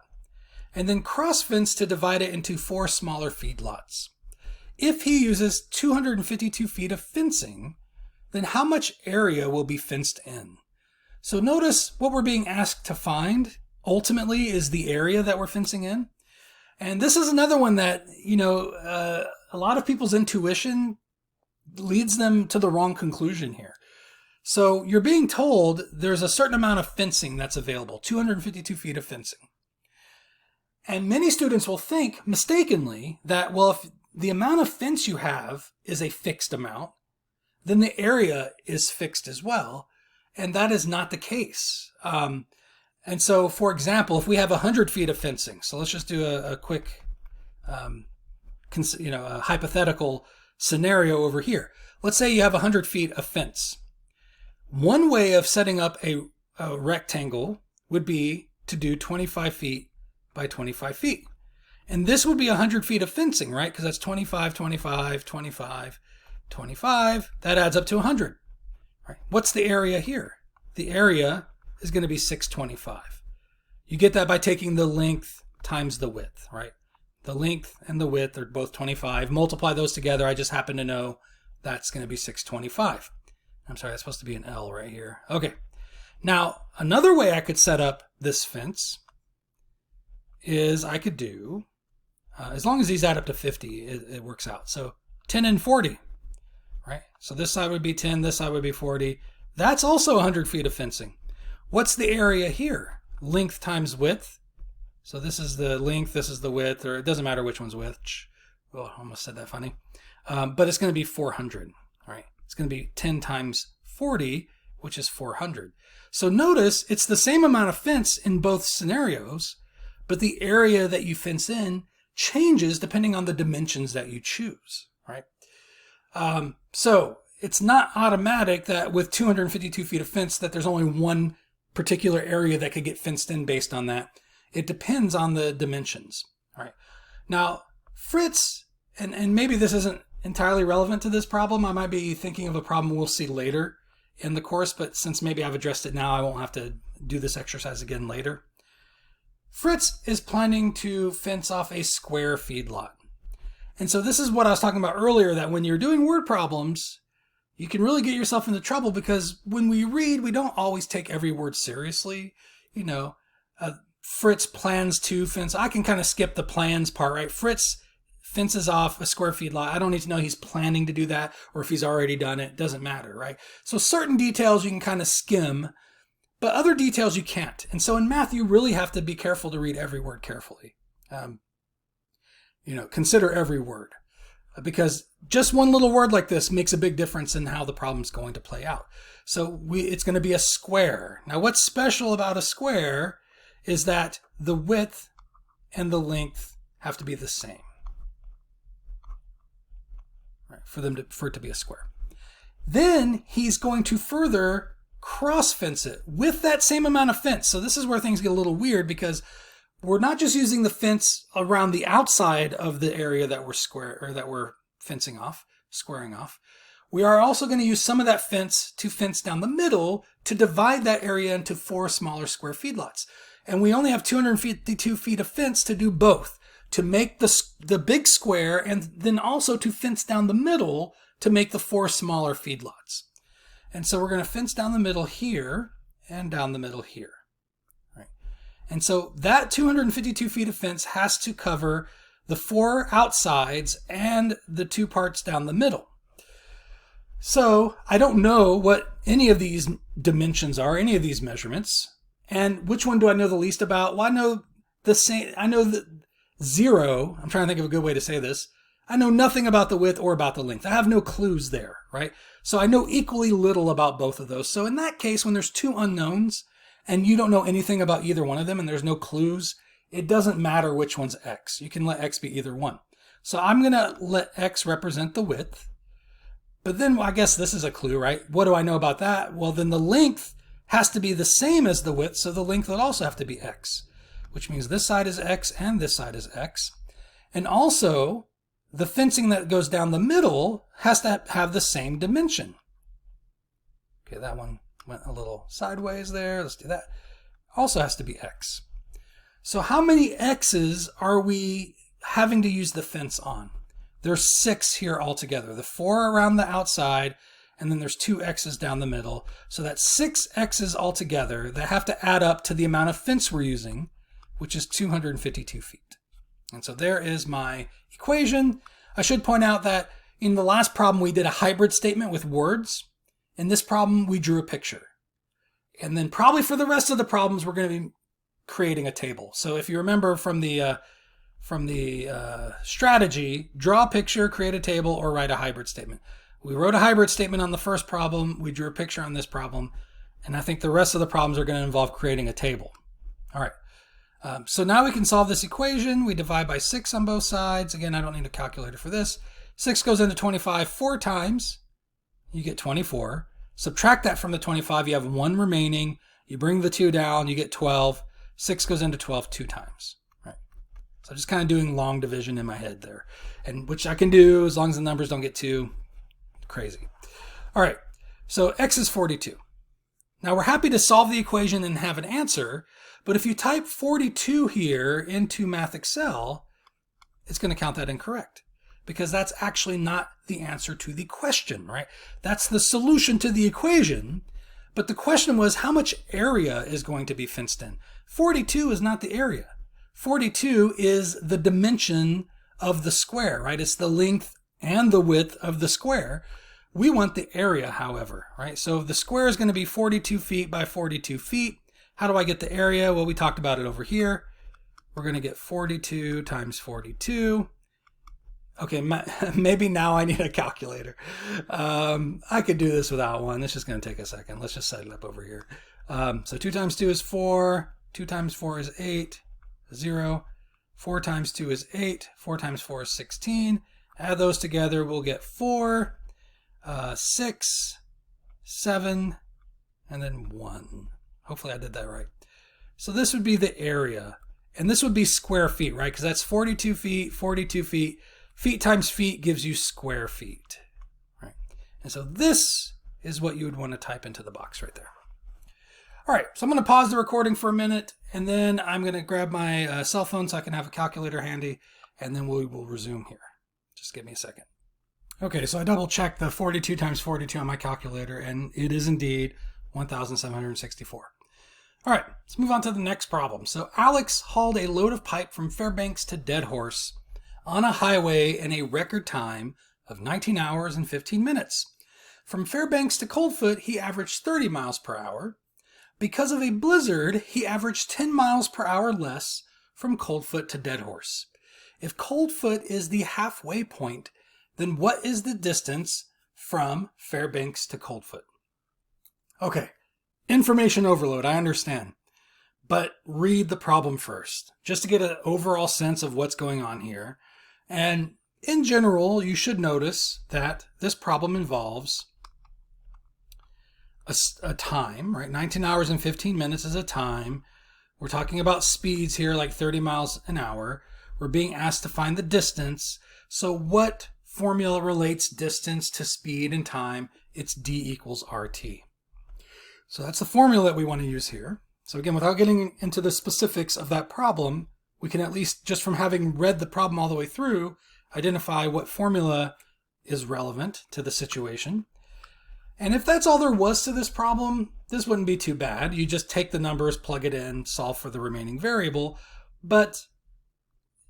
and then cross fence to divide it into 4 smaller feedlots. If he uses 252 feet of fencing, then how much area will be fenced in? So notice what we're being asked to find ultimately is the area that we're fencing in. And this is another one that, a lot of people's intuition leads them to the wrong conclusion here. So you're being told there's a certain amount of fencing that's available, 252 feet of fencing. And many students will think mistakenly that, well, if the amount of fence you have is a fixed amount, then the area is fixed as well. And that is not the case. And so, for example, if we have 100 feet of fencing, so let's just do a quick, a hypothetical scenario over here. Let's say you have 100 feet of fence. One way of setting up a rectangle would be to do 25 feet by 25 feet. And this would be 100 feet of fencing, right? Because that's 25, 25, 25, 25. That adds up to 100. Right? What's the area here? The area is going to be 625. You get that by taking the length times the width, right? The length and the width are both 25. Multiply those together. I just happen to know that's going to be 625. I'm sorry, that's supposed to be an L right here. Okay. Now, another way I could set up this fence is I could do, as long as these add up to 50, it works out. So 10 and 40, right? So this side would be 10, this side would be 40. That's also 100 feet of fencing. What's the area here? Length times width. So this is the length, this is the width, or it doesn't matter which one's which. Oh, I almost said that funny. But it's going to be 400, all right? It's going to be 10 times 40, which is 400. So notice it's the same amount of fence in both scenarios, but the area that you fence in changes depending on the dimensions that you choose, right? So it's not automatic that with 252 feet of fence that there's only one particular area that could get fenced in based on that. It depends on the dimensions, all right? Now, Fritz, and maybe this isn't entirely relevant to this problem. I might be thinking of a problem we'll see later in the course, but since maybe I've addressed it now, I won't have to do this exercise again later. Fritz is planning to fence off a square feedlot. And so this is what I was talking about earlier, that when you're doing word problems, you can really get yourself into trouble because when we read, we don't always take every word seriously. Fritz plans to fence. I can kind of skip the plans part, right? Fritz fences off a square feedlot. I don't need to know he's planning to do that or if he's already done it. It doesn't matter, right? So certain details you can kind of skim, but other details you can't. And so in math, you really have to be careful to read every word carefully. Consider every word. because just one little word like this makes a big difference in how the problem's going to play out. So it's going to be a square. Now what's special about a square is that the width and the length have to be the same, right, for it to be a square. Then he's going to further cross fence it with that same amount of fence. So this is where things get a little weird, because we're not just using the fence around the outside of the area that we're squaring off. We are also going to use some of that fence to fence down the middle to divide that area into 4 smaller square feedlots. And we only have 252 feet of fence to do both, to make the big square and then also to fence down the middle to make the 4 smaller feedlots. And so we're going to fence down the middle here and down the middle here. Right. And so that 252 feet of fence has to cover the 4 outsides and the 2 parts down the middle. So I don't know what any of these dimensions are, any of these measurements. And which one do I know the least about? Well, I know the 0. I'm trying to think of a good way to say this. I know nothing about the width or about the length. I have no clues there, right? So I know equally little about both of those. So in that case, when there's 2 unknowns and you don't know anything about either one of them and there's no clues, it doesn't matter which one's x. You can let x be either one. So I'm going to let x represent the width. But then, well, I guess this is a clue, right? What do I know about that? Well, then the length has to be the same as the width, so the length would also have to be x, which means this side is x and this side is x. And also, the fencing that goes down the middle has to have the same dimension. Okay, that one went a little sideways there. Let's do that. Also has to be x. So how many x's are we having to use the fence on? There's 6 here altogether. The 4 around the outside, and then there's 2 x's down the middle. So that's 6 x's altogether that have to add up to the amount of fence we're using, which is 252 feet. And so there is my equation. I should point out that in the last problem, we did a hybrid statement with words. In this problem, we drew a picture. And then probably for the rest of the problems, we're going to be creating a table. So if you remember from the strategy, draw a picture, create a table, or write a hybrid statement. We wrote a hybrid statement on the first problem. We drew a picture on this problem. And I think the rest of the problems are going to involve creating a table. All right. So now we can solve this equation. We divide by 6 on both sides. Again, I don't need a calculator for this. 6 goes into 25 4 times. You get 24. Subtract that from the 25. You have 1 remaining. You bring the 2 down. You get 12. 6 goes into 12 2 times. Right. So I'm just kind of doing long division in my head there, and which I can do as long as the numbers don't get too crazy. All right. So x is 42. Now we're happy to solve the equation and have an answer, but if you type 42 here into Math Excel, it's going to count that incorrect because that's actually not the answer to the question, right? That's the solution to the equation, but the question was how much area is going to be fenced in? 42 is not the area. 42 is the dimension of the square, right? It's the length and the width of the square. We want the area, however, right? So the square is going to be 42 feet by 42 feet. How do I get the area? Well, we talked about it over here. We're going to get 42 times 42. Okay, maybe now I need a calculator. I could do this without one. It's just going to take a second. Let's just set it up over here. So 2 times 2 is 4. 2 times 4 is 8. 0. 4 times 2 is 8. 4 times 4 is 16. Add those together, we'll get 4. 6, 7, and then 1. Hopefully I did that right. So this would be the area. And this would be square feet, right? Because that's 42 feet, 42 feet. Feet times feet gives you square feet, right? And so this is what you would want to type into the box right there. All right, so I'm going to pause the recording for a minute, and then I'm going to grab my cell phone so I can have a calculator handy, and then we will resume here. Just give me a second. Okay, so I double checked the 42 times 42 on my calculator, and it is indeed 1,764. All right, let's move on to the next problem. So Alex hauled a load of pipe from Fairbanks to Deadhorse on a highway in a record time of 19 hours and 15 minutes. From Fairbanks to Coldfoot, he averaged 30 miles per hour. Because of a blizzard, he averaged 10 miles per hour less from Coldfoot to Deadhorse. If Coldfoot is the halfway point, then what is the distance from Fairbanks to Coldfoot? Okay, information overload, I understand. But read the problem first, just to get an overall sense of what's going on here. And in general, you should notice that this problem involves a time, right? 19 hours and 15 minutes is a time. We're talking about speeds here, like 30 miles an hour. We're being asked to find the distance. So what formula relates distance to speed and time? It's d equals rt. So that's the formula that we want to use here. So again, without getting into the specifics of that problem, we can at least, just from having read the problem all the way through, identify what formula is relevant to the situation. And if that's all there was to this problem, this wouldn't be too bad. You just take the numbers, plug it in, solve for the remaining variable. But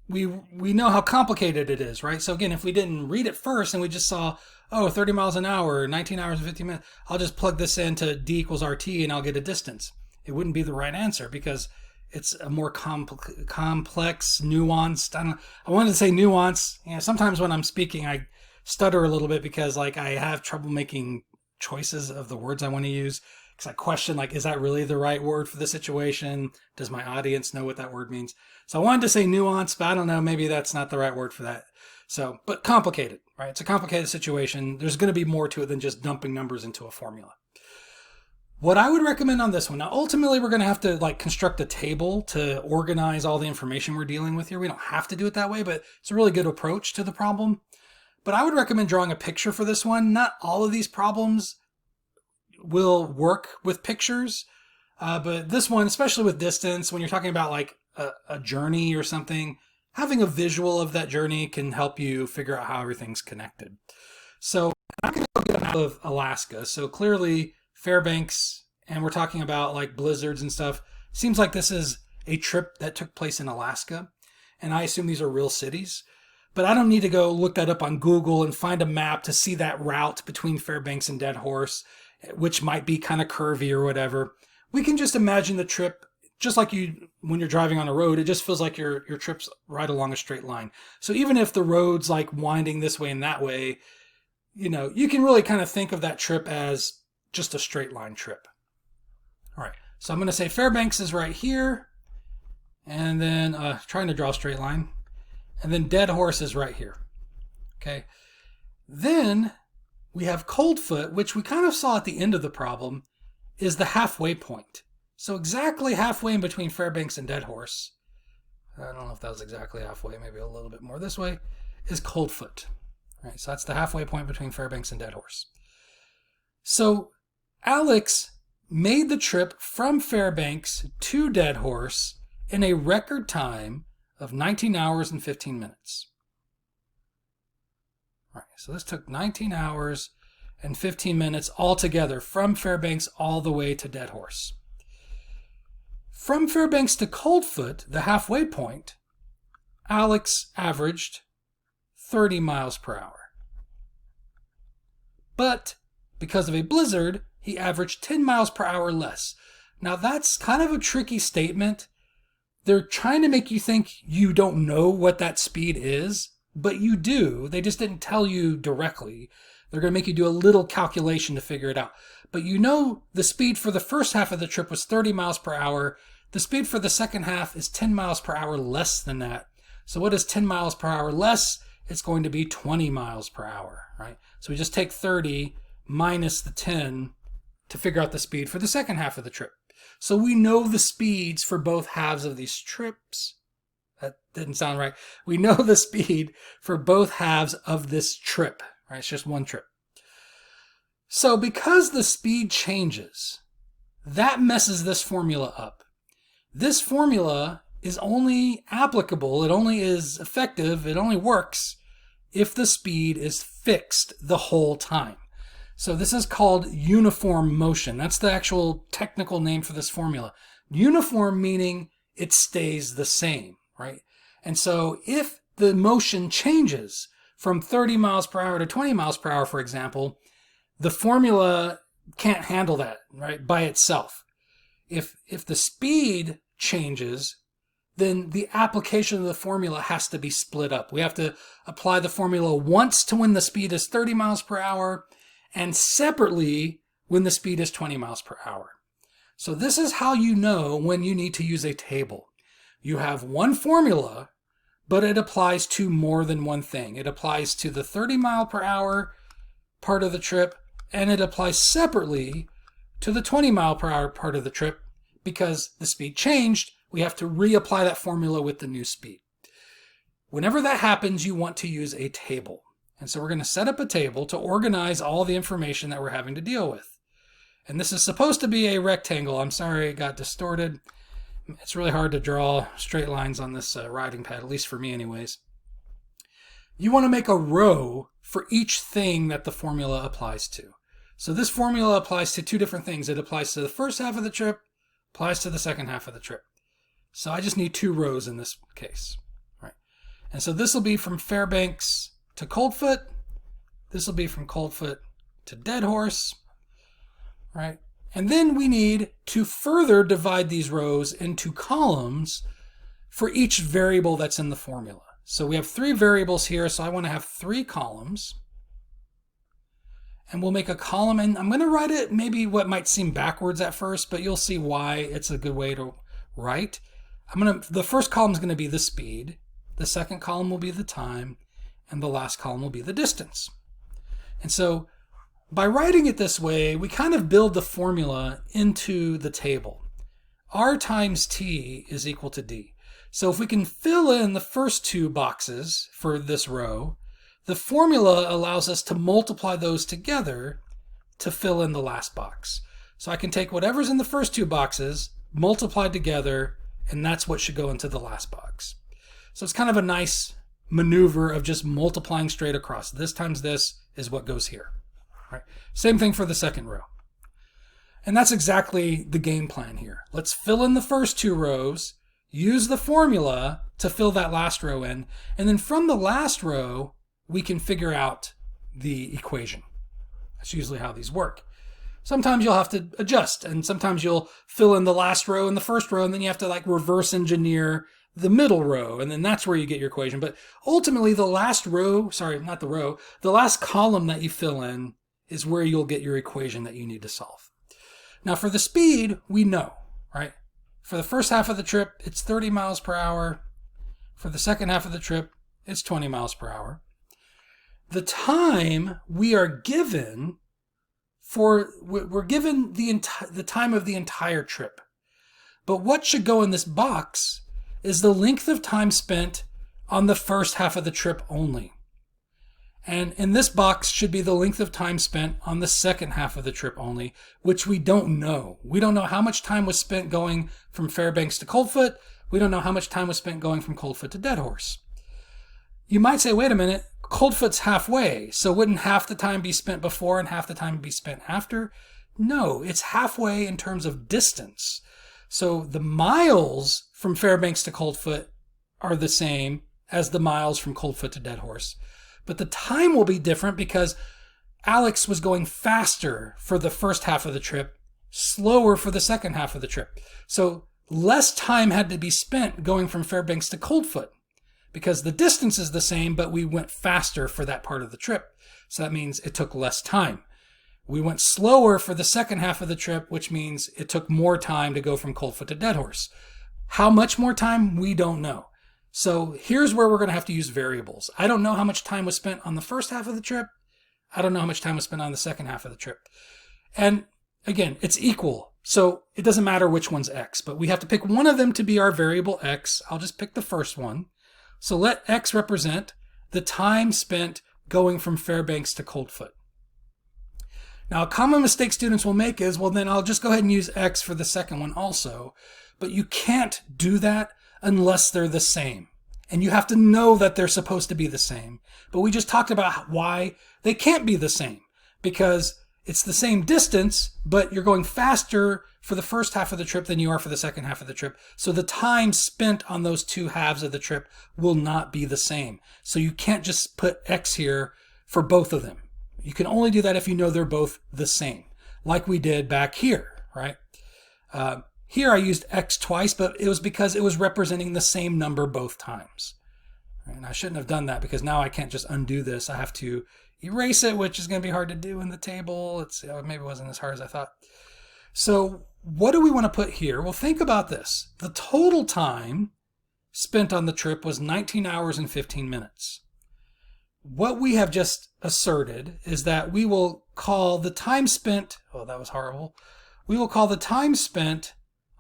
we know how complicated it is, right? So again, if we didn't read it first and we just saw, oh, 30 miles an hour, 19 hours and 15 minutes, I'll just plug this into d equals rt and I'll get a distance. It wouldn't be the right answer because it's a more complex, nuanced. I wanted to say nuance. You know, sometimes when I'm speaking, I stutter a little bit because like I have trouble making choices of the words I want to use, because I question, like, is that really the right word for the situation? Does my audience know what that word means? So I wanted to say nuance, but I don't know, maybe that's not the right word for that. So, but complicated, right? It's a complicated situation. There's going to be more to it than just dumping numbers into a formula. What I would recommend on this one, now ultimately we're going to have to like construct a table to organize all the information we're dealing with here. We don't have to do it that way, but it's a really good approach to the problem. But I would recommend drawing a picture for this one. Not all of these problems will work with pictures, but this one, especially with distance, when you're talking about like a journey or something, having a visual of that journey can help you figure out how everything's connected. So I'm going to get out of Alaska. So clearly Fairbanks, and we're talking about like blizzards and stuff. Seems like this is a trip that took place in Alaska, and I assume these are real cities. But I don't need to go look that up on Google and find a map to see that route between Fairbanks and Dead Horse, which might be kind of curvy or whatever. We can just imagine the trip, just like you when you're driving on a road, it just feels like your trip's right along a straight line. So even if the road's like winding this way and that way, you know, you can really kind of think of that trip as just a straight line trip. All right, so I'm going to say Fairbanks is right here, and then trying to draw a straight line. And then Dead Horse is right here. Okay. Then we have Coldfoot, which we kind of saw at the end of the problem, is the halfway point. So exactly halfway in between Fairbanks and Dead Horse, I don't know if that was exactly halfway, maybe a little bit more this way, is Coldfoot. All right, so that's the halfway point between Fairbanks and Dead Horse. So Alex made the trip from Fairbanks to Dead Horse in a record time of 19 hours and 15 minutes. All right, so this took 19 hours and 15 minutes altogether from Fairbanks all the way to Dead Horse. From Fairbanks to Coldfoot, the halfway point, Alex averaged 30 miles per hour. But because of a blizzard, he averaged 10 miles per hour less. Now that's kind of a tricky statement. They're trying to make you think you don't know what that speed is, but you do. They just didn't tell you directly. They're going to make you do a little calculation to figure it out. But you know the speed for the first half of the trip was 30 miles per hour. The speed for the second half is 10 miles per hour less than that. So what is 10 miles per hour less? It's going to be 20 miles per hour, right? So we just take 30 minus the 10 to figure out the speed for the second half of the trip. So we know the speeds for both halves of these trips. That didn't sound right. We know the speed for both halves of this trip, right? It's just one trip. So because the speed changes, that messes this formula up. This formula is only applicable, it only is effective, it only works if the speed is fixed the whole time. So this is called uniform motion. That's the actual technical name for this formula. Uniform meaning it stays the same, right? And so if the motion changes from 30 miles per hour to 20 miles per hour, for example, the formula can't handle that, right, by itself. If the speed changes, then the application of the formula has to be split up. We have to apply the formula once to when the speed is 30 miles per hour and separately when the speed is 20 miles per hour. So this is how you know when you need to use a table. You have one formula, but it applies to more than one thing. It applies to the 30 mile per hour part of the trip, and it applies separately to the 20 mile per hour part of the trip. Because the speed changed, we have to reapply that formula with the new speed. Whenever that happens, you want to use a table. And so we're going to set up a table to organize all the information that we're having to deal with. And this is supposed to be a rectangle. I'm sorry it got distorted. It's really hard to draw straight lines on this writing pad, at least for me anyways. You want to make a row for each thing that the formula applies to. So this formula applies to two different things. It applies to the first half of the trip, applies to the second half of the trip. So I just need two rows in this case. Right? And so this will be from Fairbanks to Coldfoot. This will be from Coldfoot to Deadhorse. Right? And then we need to further divide these rows into columns for each variable that's in the formula. So we have three variables here, so I want to have three columns. And we'll make a column, and I'm going to write it maybe what might seem backwards at first, but you'll see why it's a good way to write. The first column is going to be the speed, the second column will be the time, and the last column will be the distance. And so by writing it this way, we kind of build the formula into the table. R times T is equal to D. So if we can fill in the first two boxes for this row, the formula allows us to multiply those together to fill in the last box. So I can take whatever's in the first two boxes, multiply together, and that's what should go into the last box. So it's kind of a nice maneuver of just multiplying straight across. This times this is what goes here. Right? Same thing for the second row. And that's exactly the game plan here. Let's fill in the first two rows, use the formula to fill that last row in, and then from the last row, we can figure out the equation. That's usually how these work. Sometimes you'll have to adjust, and sometimes you'll fill in the last row and the first row, and then you have to like reverse engineer the middle row, and then that's where you get your equation. But ultimately, the last row, the last column that you fill in is where you'll get your equation that you need to solve. Now for the speed, we know, right? For the first half of the trip, it's 30 miles per hour. For the second half of the trip, it's 20 miles per hour. The time we are given we're given the time of the entire trip. But what should go in this box is the length of time spent on the first half of the trip only. And in this box should be the length of time spent on the second half of the trip only, which we don't know. We don't know how much time was spent going from Fairbanks to Coldfoot. We don't know how much time was spent going from Coldfoot to Deadhorse. You might say, wait a minute, Coldfoot's halfway, so wouldn't half the time be spent before and half the time be spent after? No, it's halfway in terms of distance. So the miles from Fairbanks to Coldfoot are the same as the miles from Coldfoot to Deadhorse. But the time will be different because Alex was going faster for the first half of the trip, slower for the second half of the trip. So less time had to be spent going from Fairbanks to Coldfoot because the distance is the same, but we went faster for that part of the trip. So that means it took less time. We went slower for the second half of the trip, which means it took more time to go from Coldfoot to Deadhorse. How much more time? We don't know. So here's where we're going to have to use variables. I don't know how much time was spent on the first half of the trip. I don't know how much time was spent on the second half of the trip. And again, it's equal. So it doesn't matter which one's x, but we have to pick one of them to be our variable x. I'll just pick the first one. So let x represent the time spent going from Fairbanks to Coldfoot. Now, a common mistake students will make is, well, then I'll just go ahead and use x for the second one also. But you can't do that unless they're the same. And you have to know that they're supposed to be the same. But we just talked about why they can't be the same. Because it's the same distance, but you're going faster for the first half of the trip than you are for the second half of the trip. So the time spent on those two halves of the trip will not be the same. So you can't just put x here for both of them. You can only do that if you know they're both the same, like we did back here, right? Here I used x twice, but it was because it was representing the same number both times. And I shouldn't have done that because now I can't just undo this. I have to erase it, which is going to be hard to do in the table. Maybe it wasn't as hard as I thought. So what do we want to put here? Well, think about this. The total time spent on the trip was 19 hours and 15 minutes. What we have just asserted is that we will call the time spent, oh, that was horrible. We will call the time spent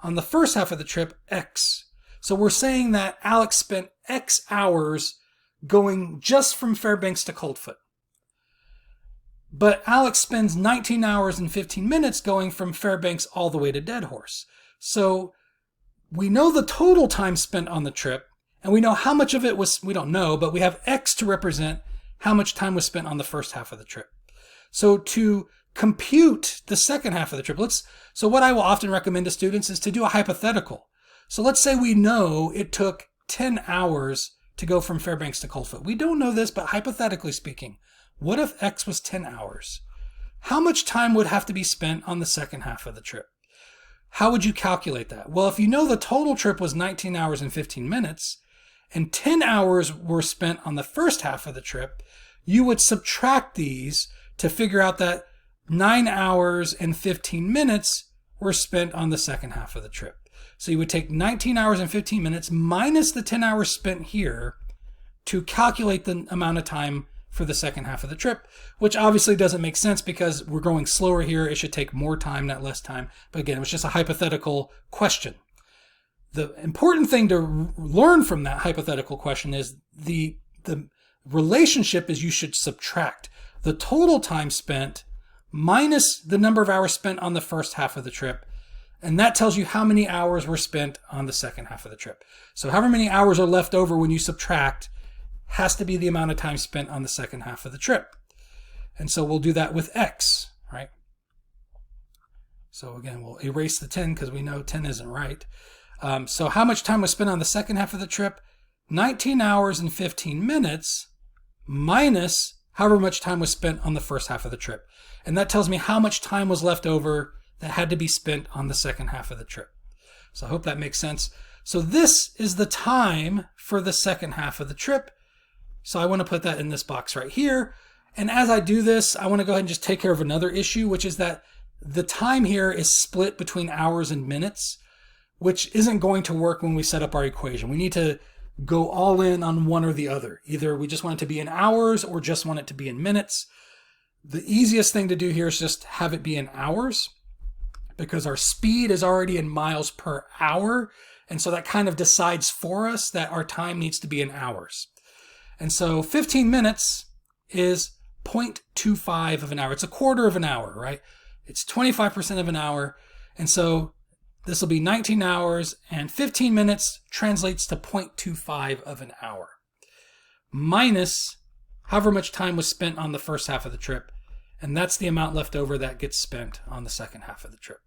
on the first half of the trip x. So we're saying that Alex spent x hours going just from Fairbanks to Coldfoot. But Alex spends 19 hours and 15 minutes going from Fairbanks all the way to Deadhorse. So we know the total time spent on the trip, and we know how much of it was, we don't know, but we have x to represent how much time was spent on the first half of the trip. So to compute the second half of the trip, so what I will often recommend to students is to do a hypothetical. So let's say we know it took 10 hours to go from Fairbanks to Coldfoot. We don't know this, but hypothetically speaking, what if x was 10 hours? How much time would have to be spent on the second half of the trip? How would you calculate that? Well, if you know the total trip was 19 hours and 15 minutes, and 10 hours were spent on the first half of the trip, you would subtract these to figure out that 9 hours and 15 minutes were spent on the second half of the trip. So you would take 19 hours and 15 minutes minus the 10 hours spent here to calculate the amount of time for the second half of the trip, which obviously doesn't make sense because we're going slower here. It should take more time, not less time. But again, it was just a hypothetical question. The important thing to learn from that hypothetical question is the relationship is you should subtract the total time spent minus the number of hours spent on the first half of the trip. And that tells you how many hours were spent on the second half of the trip. So however many hours are left over when you subtract has to be the amount of time spent on the second half of the trip. And so we'll do that with x, right? So again, we'll erase the 10 because we know 10 isn't right. So how much time was spent on the second half of the trip? 19 hours and 15 minutes minus however much time was spent on the first half of the trip. And that tells me how much time was left over that had to be spent on the second half of the trip. So I hope that makes sense. So this is the time for the second half of the trip. So I want to put that in this box right here. And as I do this, I want to go ahead and just take care of another issue, which is that the time here is split between hours and minutes, which isn't going to work when we set up our equation. We need to go all in on one or the other. Either we just want it to be in hours or just want it to be in minutes. The easiest thing to do here is just have it be in hours because our speed is already in miles per hour. And so that kind of decides for us that our time needs to be in hours. And so 15 minutes is 0.25 of an hour. It's a quarter of an hour, right? It's 25% of an hour. And so this will be 19 hours and 15 minutes translates to 0.25 of an hour. Minus however much time was spent on the first half of the trip. And that's the amount left over that gets spent on the second half of the trip.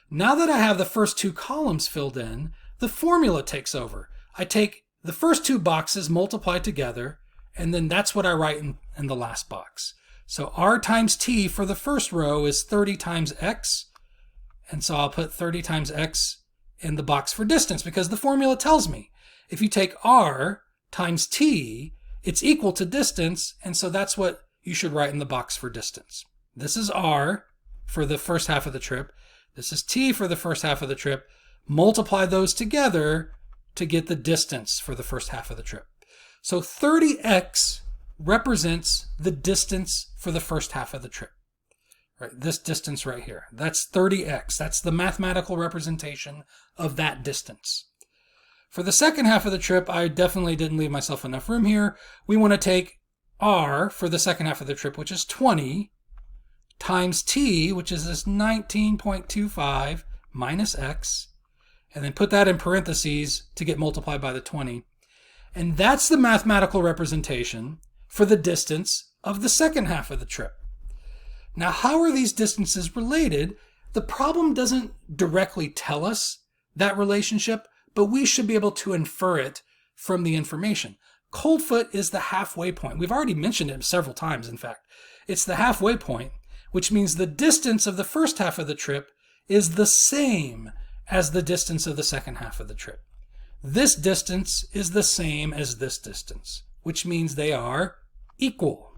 Now that I have the first two columns filled in, the formula takes over. I take the first two boxes, multiply together, and then that's what I write in the last box. So r times t for the first row is 30 times x. And so I'll put 30 times x in the box for distance because the formula tells me if you take r times t, it's equal to distance. And so that's what you should write in the box for distance. This is r for the first half of the trip. This is t for the first half of the trip. Multiply those together to get the distance for the first half of the trip. So 30x represents the distance for the first half of the trip. Right, this distance right here. That's 30x. That's the mathematical representation of that distance. For the second half of the trip, I definitely didn't leave myself enough room here. We want to take r for the second half of the trip, which is 20, times t, which is this 19.25 minus x, and then put that in parentheses to get multiplied by the 20. And that's the mathematical representation for the distance of the second half of the trip. Now, how are these distances related? The problem doesn't directly tell us that relationship, but we should be able to infer it from the information. Coldfoot is the halfway point. We've already mentioned it several times, in fact. It's the halfway point, which means the distance of the first half of the trip is the same as the distance of the second half of the trip. This distance is the same as this distance, which means they are equal.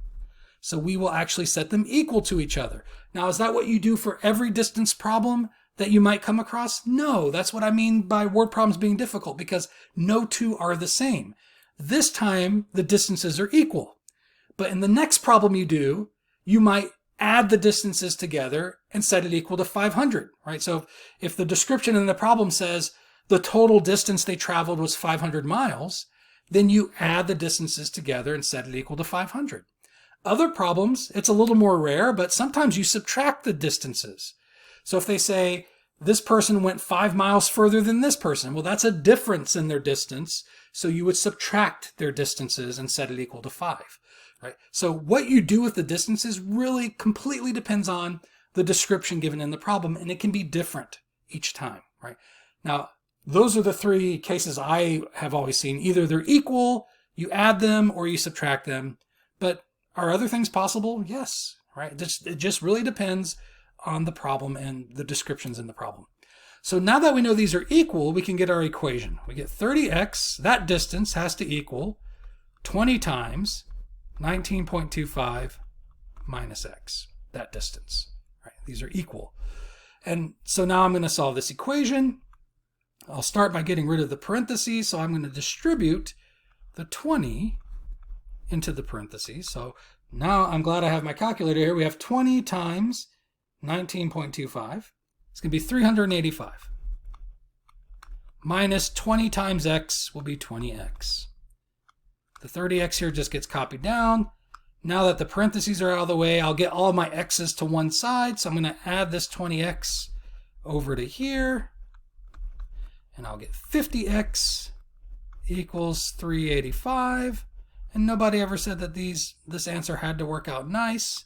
So we will actually set them equal to each other. Now, is that what you do for every distance problem that you might come across? No, that's what I mean by word problems being difficult, because no two are the same. This time, the distances are equal. But in the next problem you do, you might add the distances together and set it equal to 500, right? So if the description in the problem says the total distance they traveled was 500 miles, then you add the distances together and set it equal to 500. Other problems, it's a little more rare, but sometimes you subtract the distances. So if they say this person went 5 miles further than this person, well, that's a difference in their distance. So you would subtract their distances and set it equal to 5. Right? So what you do with the distances really completely depends on the description given in the problem, and it can be different each time. Right? Now, those are the three cases I have always seen. Either they're equal, you add them, or you subtract them. But are other things possible? Yes. Right? It just really depends on the problem and the descriptions in the problem. So now that we know these are equal, we can get our equation. We get 30x, that distance has to equal 20 times 19.25 minus x, that distance. Right? These are equal. And so now I'm going to solve this equation. I'll start by getting rid of the parentheses. So I'm going to distribute the 20 into the parentheses. So now I'm glad I have my calculator here. We have 20 times 19.25. It's going to be 385. Minus 20 times x will be 20x. The 30x here just gets copied down. Now that the parentheses are out of the way, I'll get all my x's to one side. So I'm going to add this 20x over to here. And I'll get 50x equals 385. And nobody ever said that this answer had to work out nice.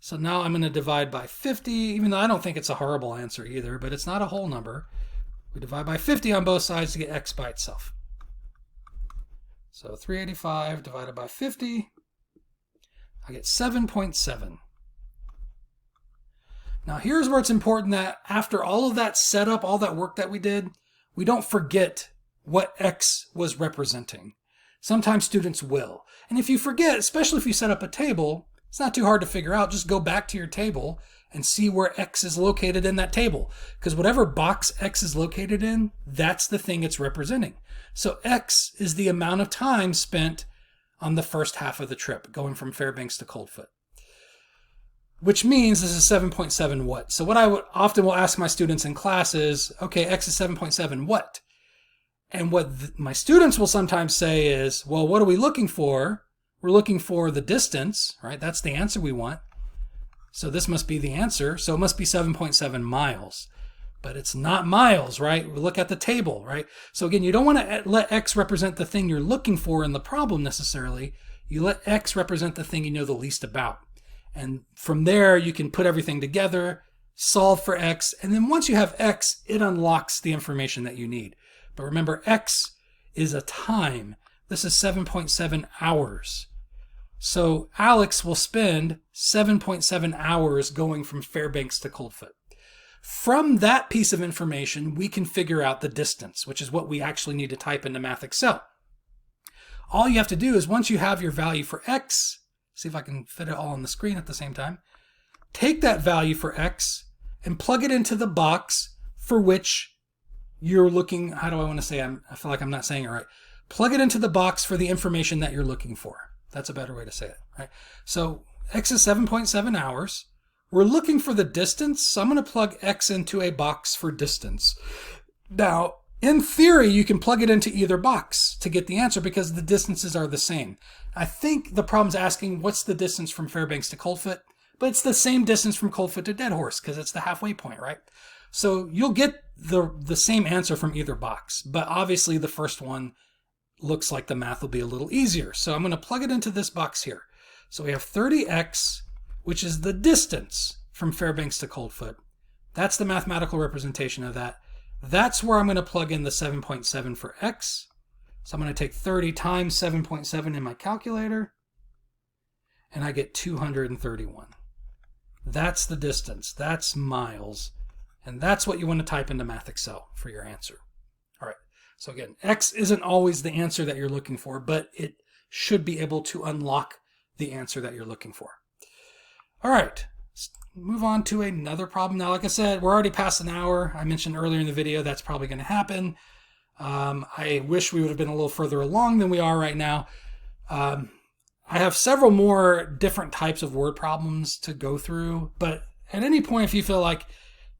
So now I'm going to divide by 50, even though I don't think it's a horrible answer either, but it's not a whole number. We divide by 50 on both sides to get x by itself. So 385 divided by 50, I get 7.7. Now here's where it's important that after all of that setup, all that work that we did, we don't forget what x was representing. Sometimes students will. And if you forget, especially if you set up a table, it's not too hard to figure out. Just go back to your table and see where x is located in that table. Because whatever box x is located in, that's the thing it's representing. So x is the amount of time spent on the first half of the trip, going from Fairbanks to Coldfoot. Which means this is 7.7 what? So what I often will ask my students in class is, okay, x is 7.7 what? And what my students will sometimes say is, well, what are we looking for? We're looking for the distance, right? That's the answer we want. So this must be the answer. So it must be 7.7 miles. But it's not miles, right? We look at the table, right? So again, you don't want to let x represent the thing you're looking for in the problem necessarily. You let x represent the thing you know the least about. And from there, you can put everything together, solve for x, and then once you have x, it unlocks the information that you need. But remember, x is a time. This is 7.7 hours. So Alex will spend 7.7 hours going from Fairbanks to Coldfoot. From that piece of information, we can figure out the distance, which is what we actually need to type into Math Excel. All you have to do is once you have your value for x, see if I can fit it all on the screen at the same time, take that value for x and plug it into the box for which you're looking, how do I want to say, I feel like I'm not saying it right. Plug it into the box for the information that you're looking for. That's a better way to say it, right? So x is 7.7 hours. We're looking for the distance, so I'm going to plug x into a box for distance. Now, in theory, you can plug it into either box to get the answer because the distances are the same. I think the problem's asking what's the distance from Fairbanks to Coldfoot, but it's the same distance from Coldfoot to Dead Horse because it's the halfway point, right? So you'll get the same answer from either box, but obviously the first one looks like the math will be a little easier. So I'm going to plug it into this box here. So we have 30x, which is the distance from Fairbanks to Coldfoot. That's the mathematical representation of that. That's where I'm going to plug in the 7.7 for x. So I'm going to take 30 times 7.7 in my calculator, and I get 231. That's the distance. That's miles. And that's what you want to type into Math Excel for your answer. All right. So again, X isn't always the answer that you're looking for, but it should be able to unlock the answer that you're looking for. All right. Let's move on to another problem. Now, like I said, we're already past an hour. I mentioned earlier in the video that's probably going to happen. I wish we would have been a little further along than we are right now. I have several more different types of word problems to go through, but at any point, if you feel like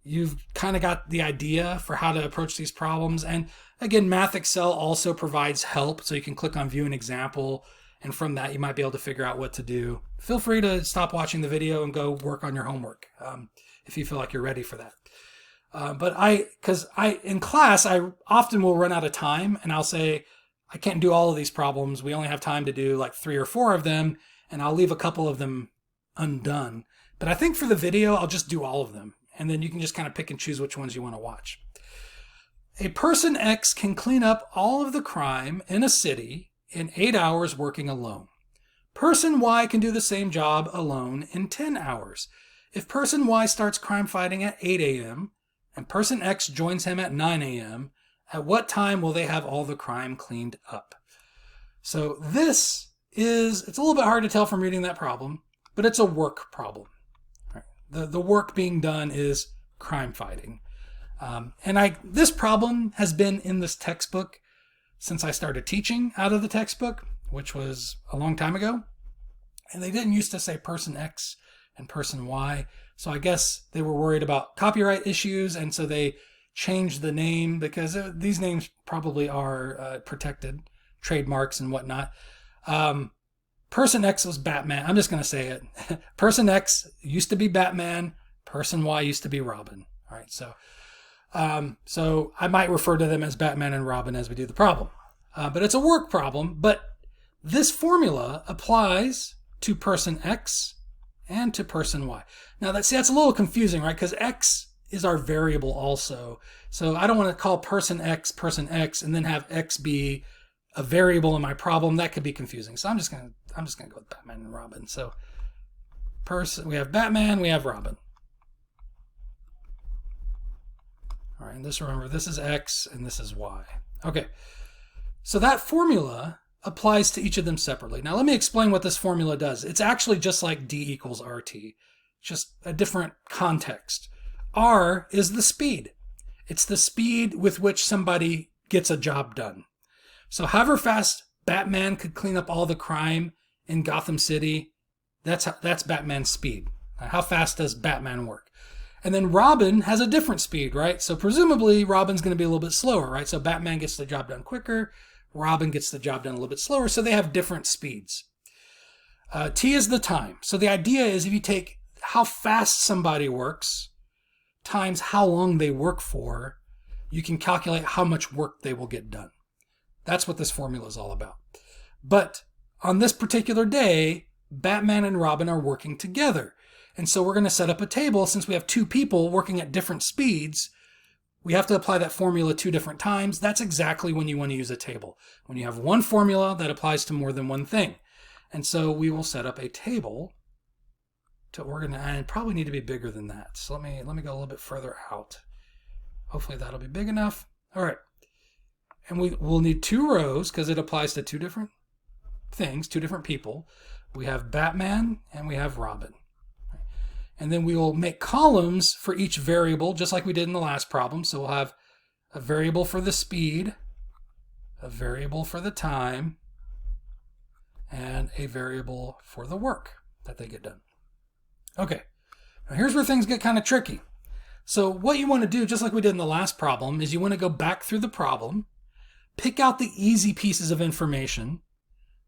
you've kind of got the idea for how to approach these problems, and again, Math Excel also provides help, so you can click on View an Example, and from that, you might be able to figure out what to do. Feel free to stop watching the video and go work on your homework if you feel like you're ready for that. Because in class, I often will run out of time, and I'll say, I can't do all of these problems. We only have time to do like 3 or 4 of them, and I'll leave a couple of them undone. But I think for the video, I'll just do all of them, and then you can just kind of pick and choose which ones you want to watch. A person X can clean up all of the crime in a city in 8 hours working alone. Person Y can do the same job alone in 10 hours. If person Y starts crime fighting at 8 a.m. and person X joins him at 9 a.m., at what time will they have all the crime cleaned up? So it's a little bit hard to tell from reading that problem, but it's a work problem. Right. The work being done is crime fighting. This problem has been in this textbook since I started teaching out of the textbook, which was a long time ago. And they didn't used to say person X and person Y. So I guess they were worried about copyright issues, and so they changed the name because these names probably are protected trademarks and whatnot. Person X was Batman. I'm just going to say it. Person X used to be Batman. Person Y used to be Robin. All right. So I might refer to them as Batman and Robin as we do the problem. But it's a work problem. But this formula applies to person X and to person Y. Now that's a little confusing, right? Because X is our variable also. So I don't want to call person X and then have X be a variable in my problem. That could be confusing. So I'm just gonna go with Batman and Robin. So we have Batman, we have Robin. All right, and remember, this is X and this is Y. Okay, so that formula applies to each of them separately. Now let me explain what this formula does. It's actually just like D equals RT, just a different context. R is the speed. It's the speed with which somebody gets a job done. So however fast Batman could clean up all the crime in Gotham City, that's Batman's speed. How fast does Batman work? And then Robin has a different speed, right? So presumably Robin's going to be a little bit slower, right? So Batman gets the job done quicker. Robin gets the job done a little bit slower. So they have different speeds. T is the time. So the idea is if you take how fast somebody works times how long they work for, you can calculate how much work they will get done. That's what this formula is all about. But on this particular day, Batman and Robin are working together. And so we're going to set up a table. Since we have 2 people working at different speeds, we have to apply that formula 2 different times. That's exactly when you want to use a table. When you have one formula that applies to more than one thing. And so we will set up a table to organize, and probably need to be bigger than that. So let me go a little bit further out. Hopefully that'll be big enough. All right. And we'll need 2 rows because it applies to 2 different things, 2 different people. We have Batman and we have Robin. And then we will make columns for each variable, just like we did in the last problem. So we'll have a variable for the speed, a variable for the time, and a variable for the work that they get done. Okay, now here's where things get kind of tricky. So what you want to do, just like we did in the last problem, is you want to go back through the problem, pick out the easy pieces of information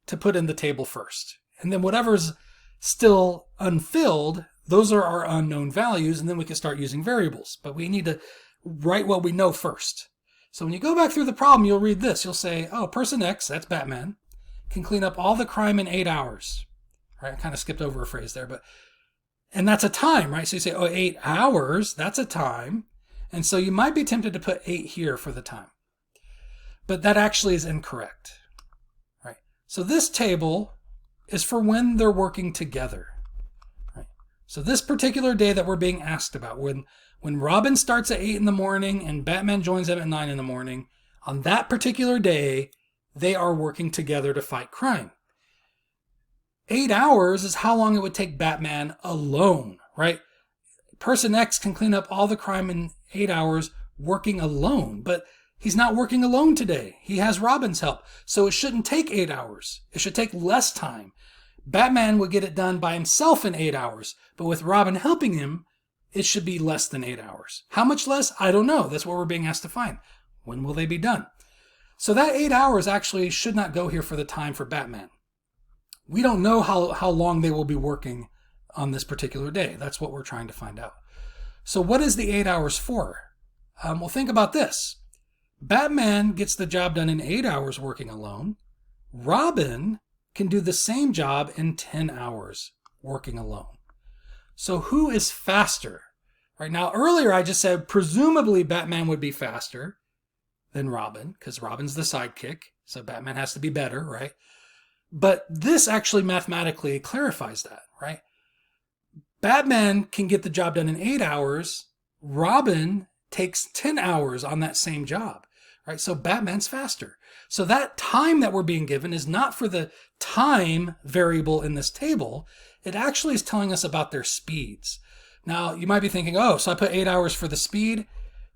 to put in the table first. And then whatever's still unfilled, those are our unknown values, and then we can start using variables. But we need to write what we know first. So when you go back through the problem, you'll read this. You'll say, oh, person X, that's Batman, can clean up all the crime in 8 hours. Right? I kind of skipped over a phrase there, and that's a time, right? So you say, oh, 8 hours, that's a time. And so you might be tempted to put 8 here for the time. But that actually is incorrect. Right? So this table is for when they're working together. Right? So this particular day that we're being asked about, when Robin starts at 8 in the morning and Batman joins them at 9 in the morning, on that particular day, they are working together to fight crime. 8 hours is how long it would take Batman alone, right? Person X can clean up all the crime in 8 hours working alone, but he's not working alone today. He has Robin's help, so it shouldn't take 8 hours. It should take less time. Batman would get it done by himself in 8 hours, but with Robin helping him, it should be less than 8 hours. How much less? I don't know. That's what we're being asked to find. When will they be done? So that 8 hours actually should not go here for the time for Batman. We don't know how long they will be working on this particular day. That's what we're trying to find out. So what is the 8 hours for? Well, think about this. Batman gets the job done in 8 hours working alone. Robin can do the same job in 10 hours working alone. So who is faster? Right now, earlier I just said presumably Batman would be faster than Robin because Robin's the sidekick. So Batman has to be better, right? But this actually mathematically clarifies that, right? Batman can get the job done in 8 hours. Robin takes 10 hours on that same job, right? So Batman's faster. So that time that we're being given is not for the time variable in this table. It actually is telling us about their speeds. Now, you might be thinking, oh, so I put 8 hours for the speed?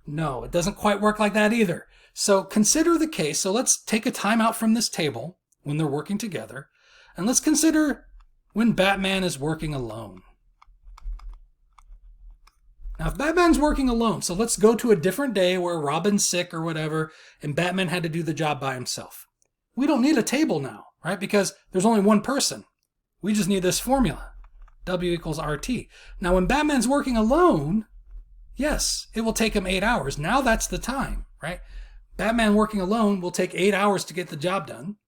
No, it doesn't quite work like that either. So consider the case. So let's take a time out from this table when they're working together. And let's consider when Batman is working alone. Now, if Batman's working alone, so let's go to a different day where Robin's sick or whatever, and Batman had to do the job by himself. We don't need a table now, right? Because there's only one person. We just need this formula, W equals RT. Now, when Batman's working alone, yes, it will take him 8 hours. Now that's the time, right? Batman working alone will take 8 hours to get the job done.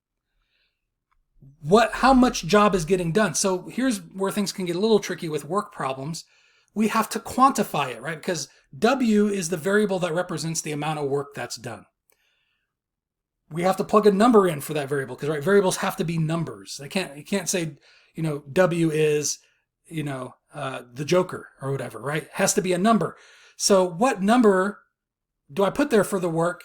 How much job is getting done? So here's where things can get a little tricky with work problems. We have to quantify it, right? Because W is the variable that represents the amount of work that's done. We have to plug a number in for that variable because, right, variables have to be numbers. You can't say, W is, the Joker or whatever, right? It has to be a number. So what number do I put there for the work?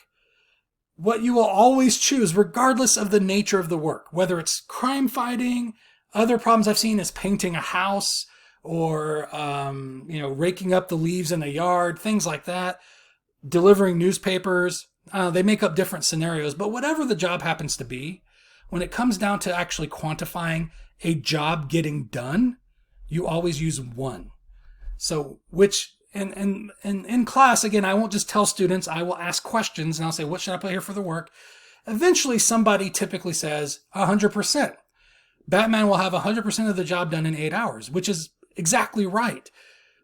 What you will always choose, regardless of the nature of the work, whether it's crime fighting, other problems I've seen is painting a house, or raking up the leaves in a yard, things like that, delivering newspapers. They make up different scenarios, but whatever the job happens to be, when it comes down to actually quantifying a job getting done, you always use 1. So in class, again, I won't just tell students, I will ask questions and I'll say, what should I put here for the work? Eventually, somebody typically says 100%. Batman will have 100% of the job done in 8 hours, which is exactly right.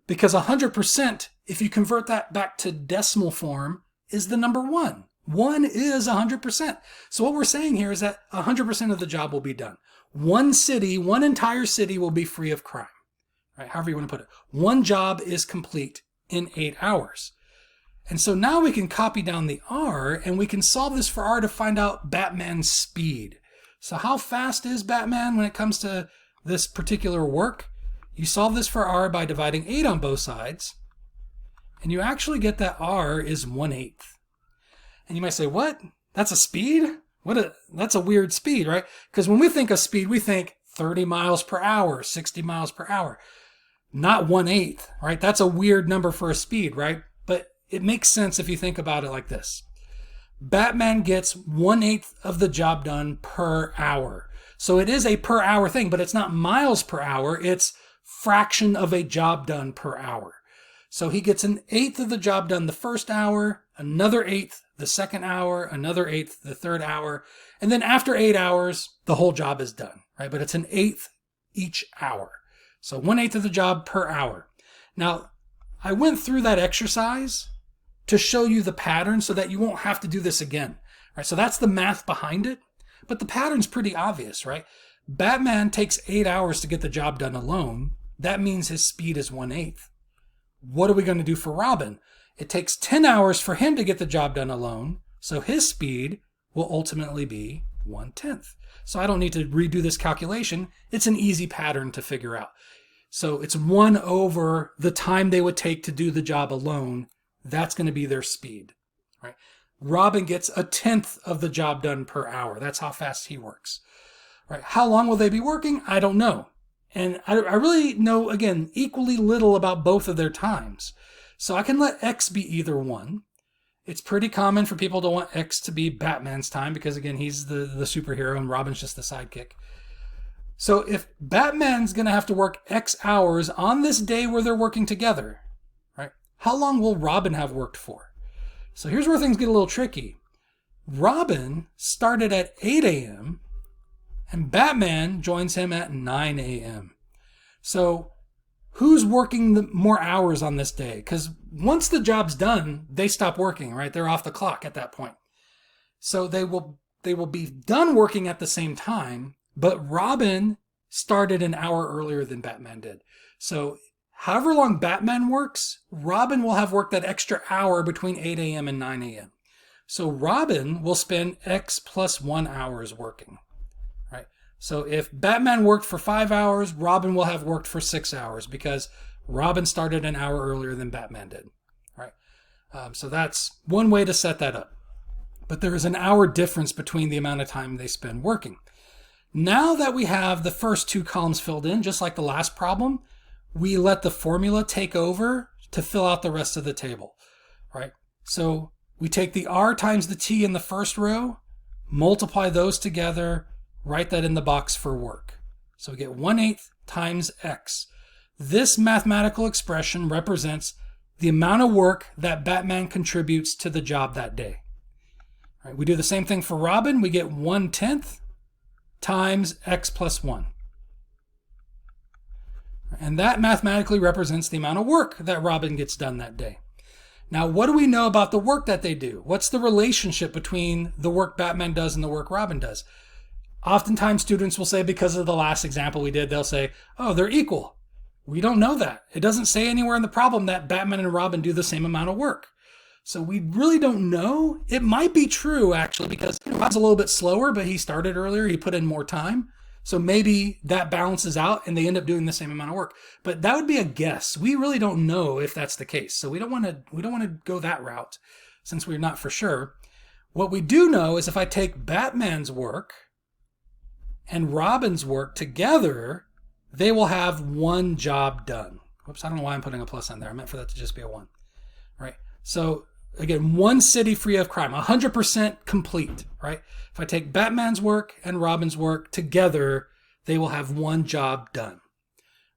Because 100%, if you convert that back to decimal form, is the number 1. 1 is 100%. So what we're saying here is that 100% of the job will be done. One entire city will be free of crime. Right? However you want to put it. One job is complete in 8 hours. And so now we can copy down the R and we can solve this for R to find out Batman's speed. So how fast is Batman when it comes to this particular work? You solve this for R by dividing 8 on both sides, and you actually get that R is 1/8. And you might say, what? That's a speed? That's a weird speed, right? Because when we think of speed, we think 30 miles per hour, 60 miles per hour. Not 1/8, right? That's a weird number for a speed, right? But it makes sense if you think about it like this. Batman gets 1/8 of the job done per hour. So it is a per hour thing, but it's not miles per hour. It's fraction of a job done per hour. So he gets 1/8 of the job done the first hour, another 1/8 the second hour, another 1/8 the third hour, and then after 8 hours, the whole job is done, right? But it's 1/8 each hour. So 1/8 of the job per hour. Now, I went through that exercise to show you the pattern so that you won't have to do this again, right? So that's the math behind it, but the pattern's pretty obvious, right? Batman takes 8 hours to get the job done alone. That means his speed is 1/8. What are we going to do for Robin? It takes 10 hours for him to get the job done alone, so his speed will ultimately be 1/10. So I don't need to redo this calculation. It's an easy pattern to figure out. So it's 1 over the time they would take to do the job alone. That's going to be their speed, right? Robin gets 1/10 of the job done per hour. That's how fast he works, right? How long will they be working? I don't know. And I really know, again, equally little about both of their times. So I can let X be either one. It's pretty common for people to want X to be Batman's time because, again, he's the superhero and Robin's just the sidekick. So if Batman's going to have to work X hours on this day where they're working together, right? How long will Robin have worked for? So here's where things get a little tricky. Robin started at 8 a.m. and Batman joins him at 9 a.m. So who's working more hours on this day? Because once the job's done, they stop working, right? They're off the clock at that point. So they will be done working at the same time, but Robin started an hour earlier than Batman did. So however long Batman works, Robin will have worked that extra hour between 8 a.m. and 9 a.m. So Robin will spend X plus 1 hours working, right? So if Batman worked for 5 hours, Robin will have worked for 6 hours because Robin started an hour earlier than Batman did, right? So that's one way to set that up. But there is an hour difference between the amount of time they spend working. Now that we have the first 2 columns filled in, just like the last problem, we let the formula take over to fill out the rest of the table, right? So we take the R times the T in the first row, multiply those together, write that in the box for work. So we get 1/8 times X. This mathematical expression represents the amount of work that Batman contributes to the job that day. All right, we do the same thing for Robin. We get 1/10 times X plus 1. And that mathematically represents the amount of work that Robin gets done that day. Now, what do we know about the work that they do? What's the relationship between the work Batman does and the work Robin does? Oftentimes students will say, because of the last example we did, they'll say, oh, they're equal. We don't know that. It doesn't say anywhere in the problem that Batman and Robin do the same amount of work. So we really don't know. It might be true, actually, because Robin's a little bit slower, but he started earlier. He put in more time. So maybe that balances out and they end up doing the same amount of work. But that would be a guess. We really don't know if that's the case. So we don't want to go that route since we're not for sure. What we do know is if I take Batman's work and Robin's work together, they will have 1 job done. Whoops, I don't know why I'm putting a plus on there. I meant for that to just be a 1. Right? So again, 1 city free of crime, 100% complete, right? If I take Batman's work and Robin's work together, they will have 1 job done,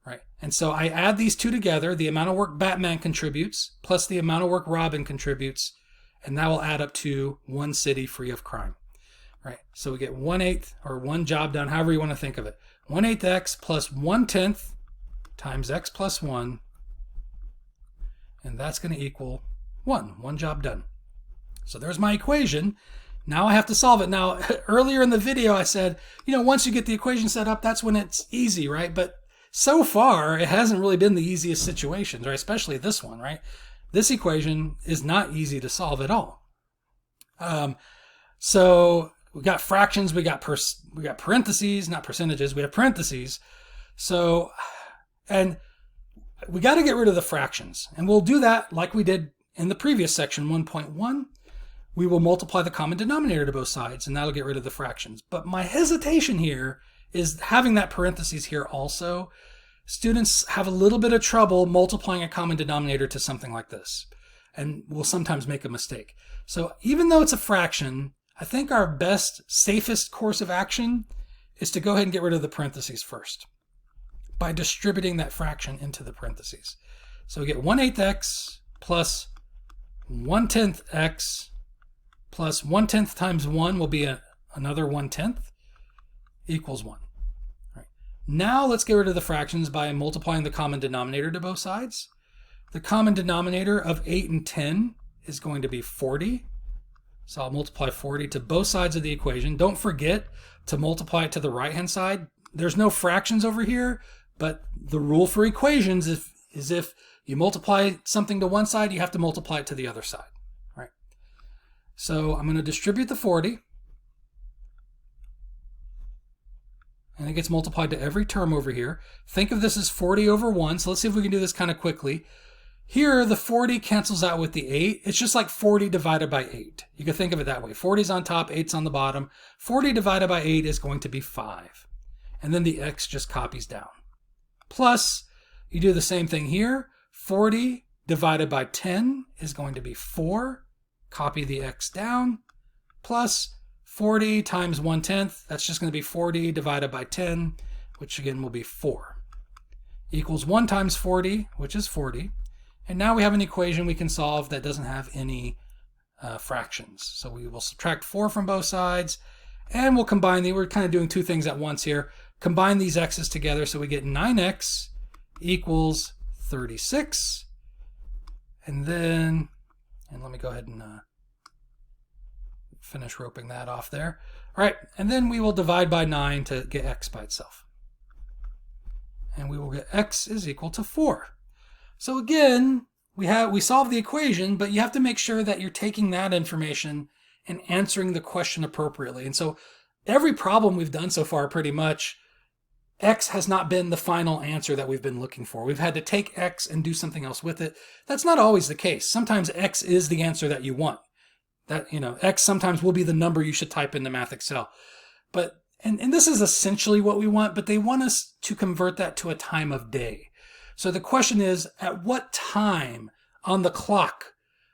right? And so I add these 2 together, the amount of work Batman contributes plus the amount of work Robin contributes, and that will add up to 1 city free of crime, right? So we get 1/8 or 1 job done, however you want to think of it. 1/8 X plus 1/10 times X plus 1, and that's going to equal 1 job done. So there's my equation. Now I have to solve it. Now, earlier in the video, I said, once you get the equation set up, that's when it's easy, right? But so far, it hasn't really been the easiest situations, right? Especially this one, right? This equation is not easy to solve at all. So we got fractions, we got parentheses, not percentages, we have parentheses. So, and we got to get rid of the fractions. And we'll do that like we did in the previous section, 1.1. We will multiply the common denominator to both sides, and that'll get rid of the fractions. But my hesitation here is having that parentheses here also. Students have a little bit of trouble multiplying a common denominator to something like this, and will sometimes make a mistake. So even though it's a fraction, I think our best, safest course of action is to go ahead and get rid of the parentheses first by distributing that fraction into the parentheses. So we get 1/8 X plus 1/10 X plus 1/10 times 1 will be another 1/10 equals 1. All right. Now let's get rid of the fractions by multiplying the common denominator to both sides. The common denominator of 8 and 10 is going to be 40. So I'll multiply 40 to both sides of the equation. Don't forget to multiply it to the right-hand side. There's no fractions over here, but the rule for equations is if you multiply something to one side, you have to multiply it to the other side. Right? So I'm going to distribute the 40. and it gets multiplied to every term over here. Think of this as 40 over 1. So let's see if we can do this kind of quickly. Here, the 40 cancels out with the 8. It's just like 40 divided by 8. You can think of it that way. 40 is on top, 8's on the bottom. 40 divided by 8 is going to be 5. And then the x just copies down. Plus, you do the same thing here. 40 divided by 10 is going to be 4. Copy the x down. Plus 40 times 1/10, that's just going to be 40 divided by 10, which again will be 4. Equals 1 times 40, which is 40. And now we have an equation we can solve that doesn't have any fractions. So we will subtract 4 from both sides, and we'll combine we're kind of doing two things at once here. Combine these x's together, so we get 9x equals 36. And then, let me go ahead and finish roping that off there. All right, and then we will divide by 9 to get x by itself. And we will get x is equal to 4. So again, we solve the equation, but you have to make sure that you're taking that information and answering the question appropriately. And so every problem we've done so far, pretty much, x has not been the final answer that we've been looking for. We've had to take x and do something else with it. That's not always the case. Sometimes x is the answer that you want. That, x sometimes will be the number you should type in the Math Excel. But, and this is essentially what we want, but they want us to convert that to a time of day. So the question is, at what time on the clock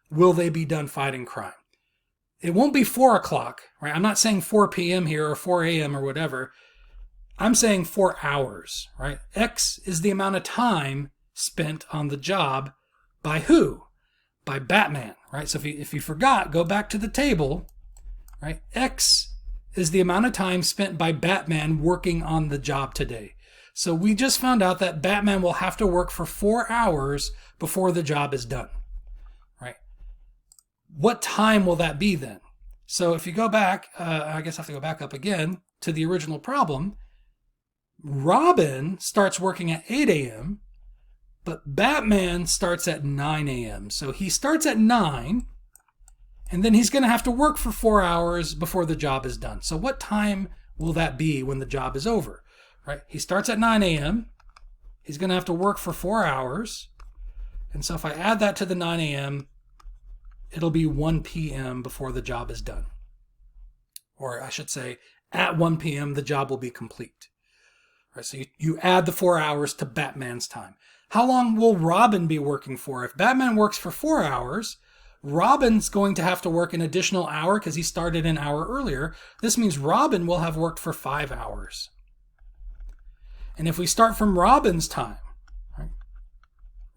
will they be done fighting crime? It won't be 4 o'clock, right? I'm not saying 4 p.m. here or 4 a.m. or whatever. I'm saying 4 hours, right? X is the amount of time spent on the job by who? By Batman, right? So if you forgot, go back to the table, right? X is the amount of time spent by Batman working on the job today. So we just found out that Batman will have to work for 4 hours before the job is done, right? What time will that be then? So if you go back, I guess I have to go back up again to the original problem. Robin starts working at 8 a.m., but Batman starts at 9 a.m. So he starts at 9, and then he's going to have to work for 4 hours before the job is done. So what time will that be when the job is over? Right? He starts at 9 a.m. He's going to have to work for 4 hours. And so if I add that to the 9 a.m., it'll be 1 p.m. before the job is done. Or I should say, at 1 p.m., the job will be complete. Right? So you add the 4 hours to Batman's time. How long will Robin be working for? If Batman works for 4 hours, Robin's going to have to work an additional hour because he started an hour earlier. This means Robin will have worked for 5 hours. And if we start from Robin's time, right?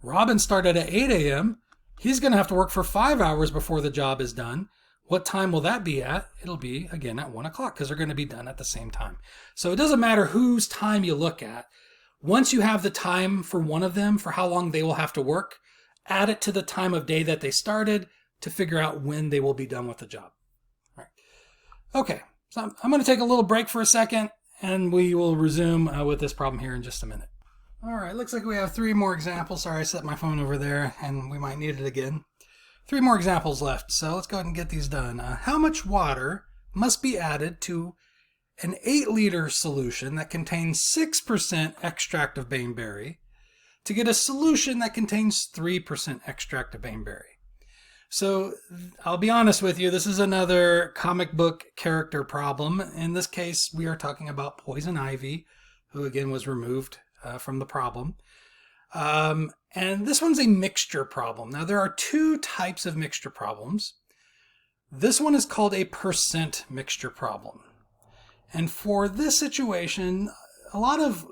Robin started at 8 a.m. He's going to have to work for 5 hours before the job is done. What time will that be at? It'll be, again, at 1 o'clock because they're going to be done at the same time. So it doesn't matter whose time you look at. Once you have the time for one of them, for how long they will have to work, add it to the time of day that they started to figure out when they will be done with the job. All right. Okay, so I'm going to take a little break for a second, and we will resume with this problem here in just a minute. All right, looks like we have 3 more examples. Sorry, I set my phone over there, and we might need it again. 3 more examples left, so let's go ahead and get these done. How much water must be added to an 8-liter solution that contains 6% extract of baneberry to get a solution that contains 3% extract of baneberry? So I'll be honest with you, this is another comic book character problem. In this case, we are talking about Poison Ivy, who again was removed from the problem. And this one's a mixture problem. Now there are 2 types of mixture problems. This one is called a percent mixture problem. And for this situation, a lot of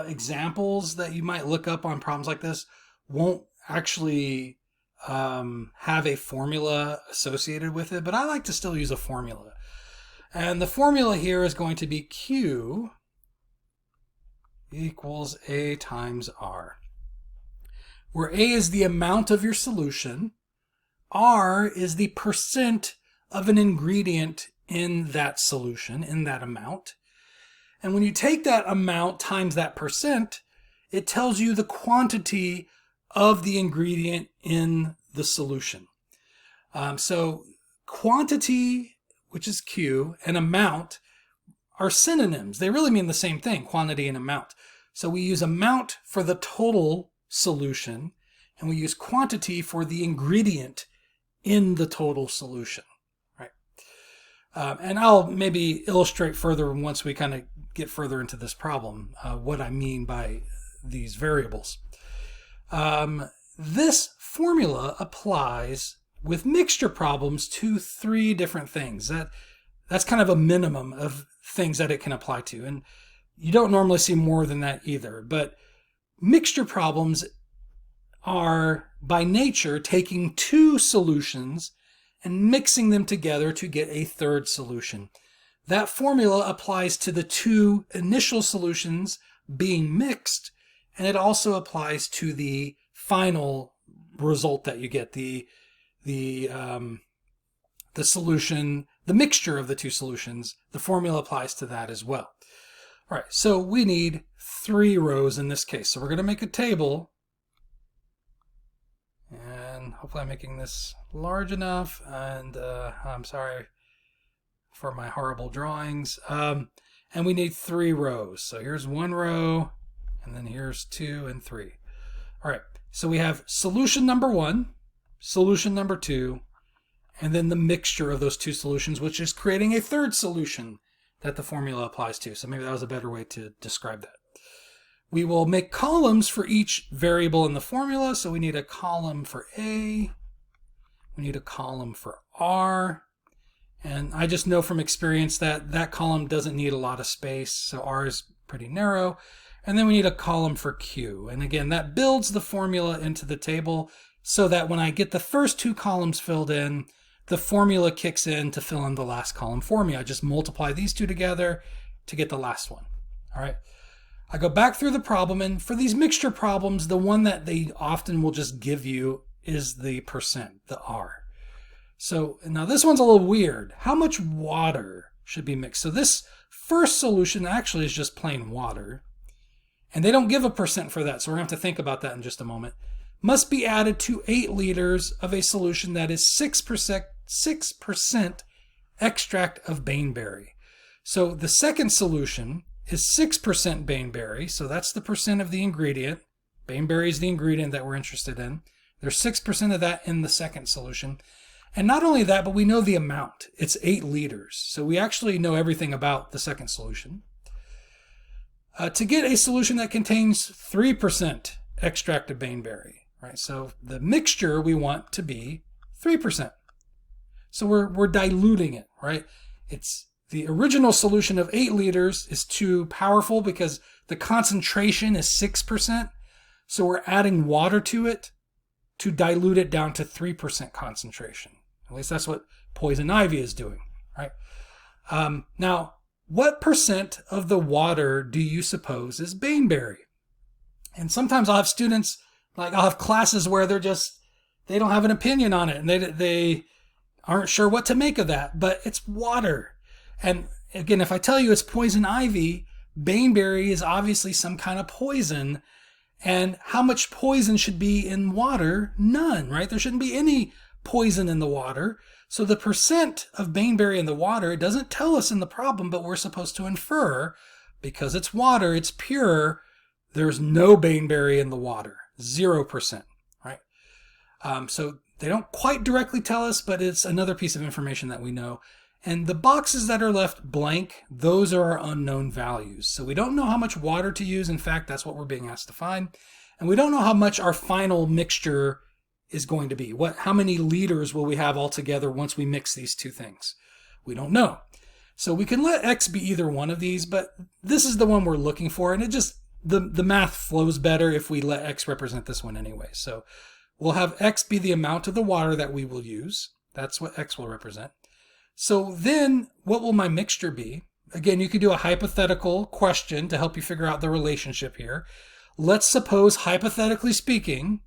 examples that you might look up on problems like this won't actually have a formula associated with it, but I like to still use a formula. And the formula here is going to be Q equals A times R, where A is the amount of your solution, R is the percent of an ingredient in that solution, in that amount. And when you take that amount times that percent, it tells you the quantity of the ingredient in the solution. So quantity, which is Q, and amount are synonyms. They really mean the same thing, quantity and amount. So we use amount for the total solution, and we use quantity for the ingredient in the total solution, right? And I'll maybe illustrate further once we kind of get further into this problem, what I mean by these variables. This formula applies with mixture problems to 3 different things. That's kind of a minimum of things that it can apply to. And you don't normally see more than that either. But mixture problems are by nature taking 2 solutions and mixing them together to get a third solution. That formula applies to the 2 initial solutions being mixed, and it also applies to the final result that you get, the solution, the mixture of the 2 solutions. The formula applies to that as well. All right, so we need 3 rows in this case. So we're going to make a table, and hopefully I'm making this large enough, and I'm sorry for my horrible drawings. And we need 3 rows. So here's 1 row, and then here's 2 and 3. All right, so we have solution number 1, solution number 2, and then the mixture of those 2 solutions, which is creating a third solution that the formula applies to. So maybe that was a better way to describe that. We will make columns for each variable in the formula. So we need a column for A, we need a column for R, and I just know from experience that that column doesn't need a lot of space, so R is pretty narrow. And then we need a column for Q. And again, that builds the formula into the table so that when I get the first 2 columns filled in, the formula kicks in to fill in the last column for me. I just multiply these 2 together to get the last one. All right. I go back through the problem, and for these mixture problems, the one that they often will just give you is the percent, the R. So now this one's a little weird. How much water should be mixed? So this first solution actually is just plain water. And they don't give a percent for that, so we're going to have to think about that in just a moment. Must be added to 8 liters of a solution that is 6% extract of baneberry. So the second solution is 6% baneberry, so that's the percent of the ingredient. Baneberry is the ingredient that we're interested in. There's 6% of that in the second solution. And not only that, but we know the amount. It's 8 liters, so we actually know everything about the second solution. To get a solution that contains 3% extract of baneberry, right? So the mixture we want to be 3%. So we're diluting it, right? It's the original solution of 8 liters is too powerful because the concentration is 6%. So we're adding water to it to dilute it down to 3% concentration. At least that's what poison ivy is doing, right? Now, what percent of the water do you suppose is baneberry? And sometimes I'll have students, like I'll have classes where they don't have an opinion on it, and they aren't sure what to make of that, but it's water. And again, if I tell you it's poison ivy, baneberry is obviously some kind of poison. And how much poison should be in water? None, right? There shouldn't be any poison in the water. So the percent of baneberry in the water, it doesn't tell us in the problem, but we're supposed to infer, because it's water, it's pure, there's no baneberry in the water, 0%, right? So they don't quite directly tell us, but it's another piece of information that we know. And the boxes that are left blank, those are our unknown values. So we don't know how much water to use. In fact, that's what we're being asked to find. And we don't know how much our final mixture is going to be. How many liters will we have altogether once we mix these 2 things? We don't know. So we can let X be either one of these, but this is the one we're looking for. And it just, the math flows better if we let X represent this one anyway. So we'll have X be the amount of the water that we will use. That's what X will represent. So then what will my mixture be? Again, you could do a hypothetical question to help you figure out the relationship here. Let's suppose, hypothetically speaking,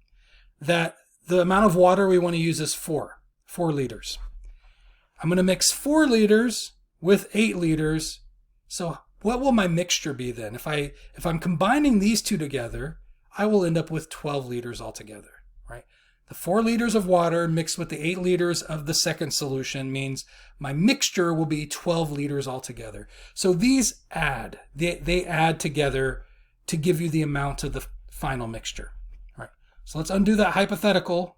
that the amount of water we want to use is 4 liters. I'm going to mix 4 liters with 8 liters. So what will my mixture be then? If I'm combining these 2 together, I will end up with 12 liters altogether, right? The 4 liters of water mixed with the 8 liters of the second solution means my mixture will be 12 liters altogether. So these add. They add together to give you the amount of the final mixture. All right. So let's undo that hypothetical.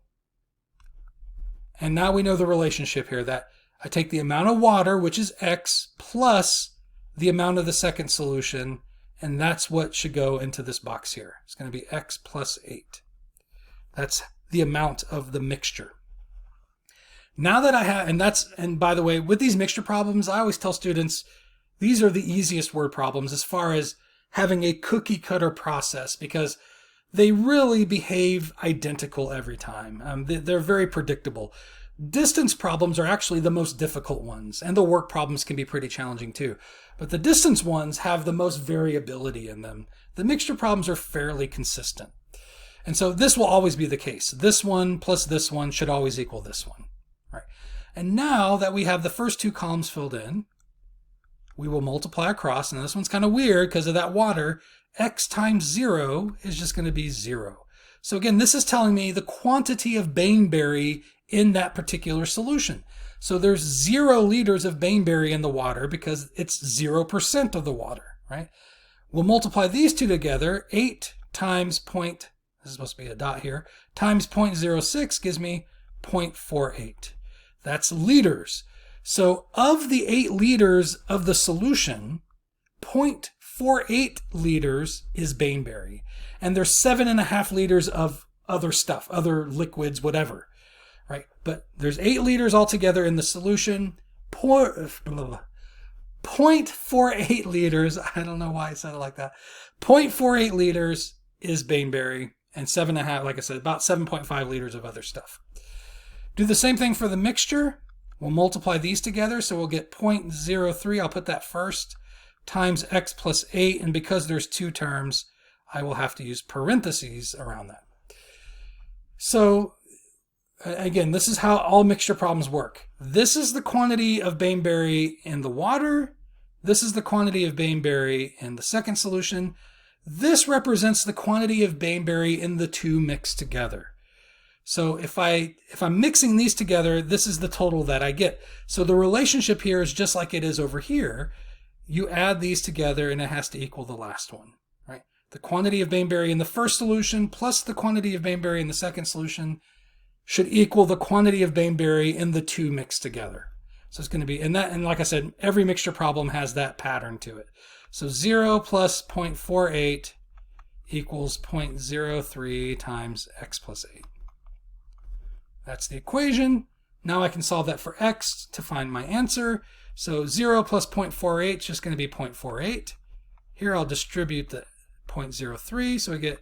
And now we know the relationship here, that I take the amount of water, which is X, plus the amount of the second solution, and that's what should go into this box here. It's going to be X plus 8. That's the amount of the mixture. Now that I have, and by the way, with these mixture problems, I always tell students, these are the easiest word problems as far as having a cookie cutter process, because they really behave identical every time. They're very predictable. Distance problems are actually the most difficult ones, and the work problems can be pretty challenging too. But the distance ones have the most variability in them. The mixture problems are fairly consistent. And so this will always be the case. This one plus this one should always equal this one. Right? And now that we have the first 2 columns filled in, we will multiply across, and this one's kind of weird because of that water. X times 0 is just going to be 0. So again, this is telling me the quantity of Bainberry in that particular solution. So there's 0 liters of Bainberry in the water because it's 0% of the water, right? We'll multiply these two together. 8 times this is supposed to be a dot here, times 0.06 gives me 0.48. That's liters. So of the 8 liters of the solution, 0.48 liters is Bainberry. And there's 7.5 liters of other stuff, other liquids, whatever. Right? But there's 8 liters altogether in the solution. 0.48 liters, I don't know why I said it like that. 0.48 liters is Bainberry, and 7.5, like I said, about 7.5 liters of other stuff. Do the same thing for the mixture. We'll multiply these together, so we'll get 0.03, I'll put that first, times X plus 8, and because there's 2 terms, I will have to use parentheses around that. So again, this is how all mixture problems work. This is the quantity of Bainberry in the water. This is the quantity of Bainberry in the second solution. This represents the quantity of Bainberry in the 2 mixed together. So if I'm mixing these together, this is the total that I get. So the relationship here is just like it is over here. You add these together and it has to equal the last one, right? The quantity of Bainberry in the first solution plus the quantity of Bainberry in the second solution should equal the quantity of Bainberry in the 2 mixed together. So it's going to be, and like I said, every mixture problem has that pattern to it. So 0 plus 0.48 equals 0.03 times X plus 8. That's the equation. Now I can solve that for X to find my answer. So 0 plus 0.48 is just going to be 0.48. Here I'll distribute the 0.03, so we get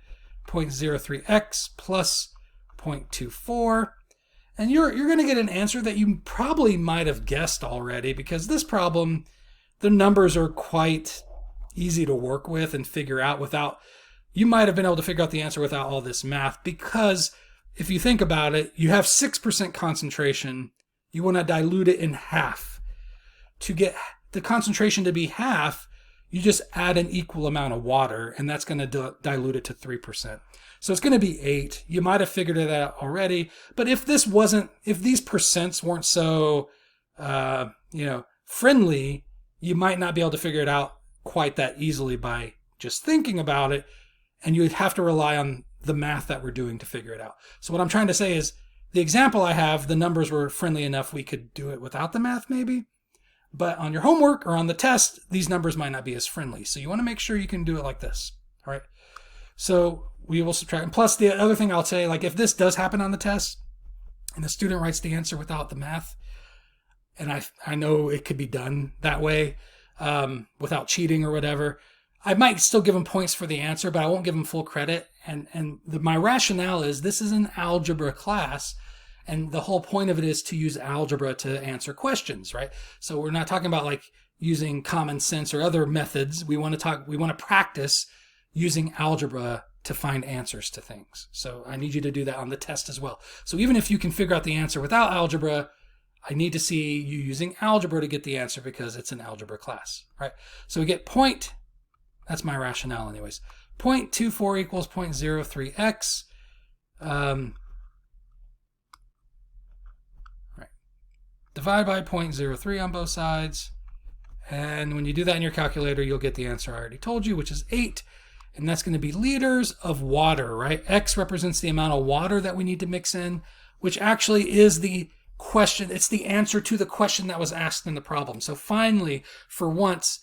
0.03X plus 0.24. And you're going to get an answer that you probably might have guessed already, because this problem, the numbers are quite easy to work with and figure out without, you might have been able to figure out the answer without all this math, because if you think about it, you have 6% concentration. You want to dilute it in half. To get the concentration to be half, you just add an equal amount of water, and that's going to dilute it to 3%. So it's going to be 8. You might have figured it out already, but if these percents weren't so, friendly, you might not be able to figure it out quite that easily by just thinking about it, and you'd have to rely on the math that we're doing to figure it out. So what I'm trying to say is, the example I have, the numbers were friendly enough we could do it without the math maybe, but on your homework or on the test, these numbers might not be as friendly. So you want to make sure you can do it like this. All right. So we will subtract. And plus, the other thing I'll say, like if this does happen on the test and the student writes the answer without the math, and I know it could be done that way without cheating or whatever, I might still give them points for the answer, but I won't give them full credit. And my rationale is this is an algebra class, and the whole point of it is to use algebra to answer questions, right? So we're not talking about like using common sense or other methods. We want to practice using algebra to find answers to things. So I need you to do that on the test as well. So even if you can figure out the answer without algebra, I need to see you using algebra to get the answer because it's an algebra class, right? So we get that's my rationale anyways. 0.24 equals 0.03x. divide by 0.03 on both sides. And when you do that in your calculator, you'll get the answer I already told you, which is 8. And that's going to be liters of water, right? X represents the amount of water that we need to mix in, which actually is the question. It's the answer to the question that was asked in the problem. So finally, for once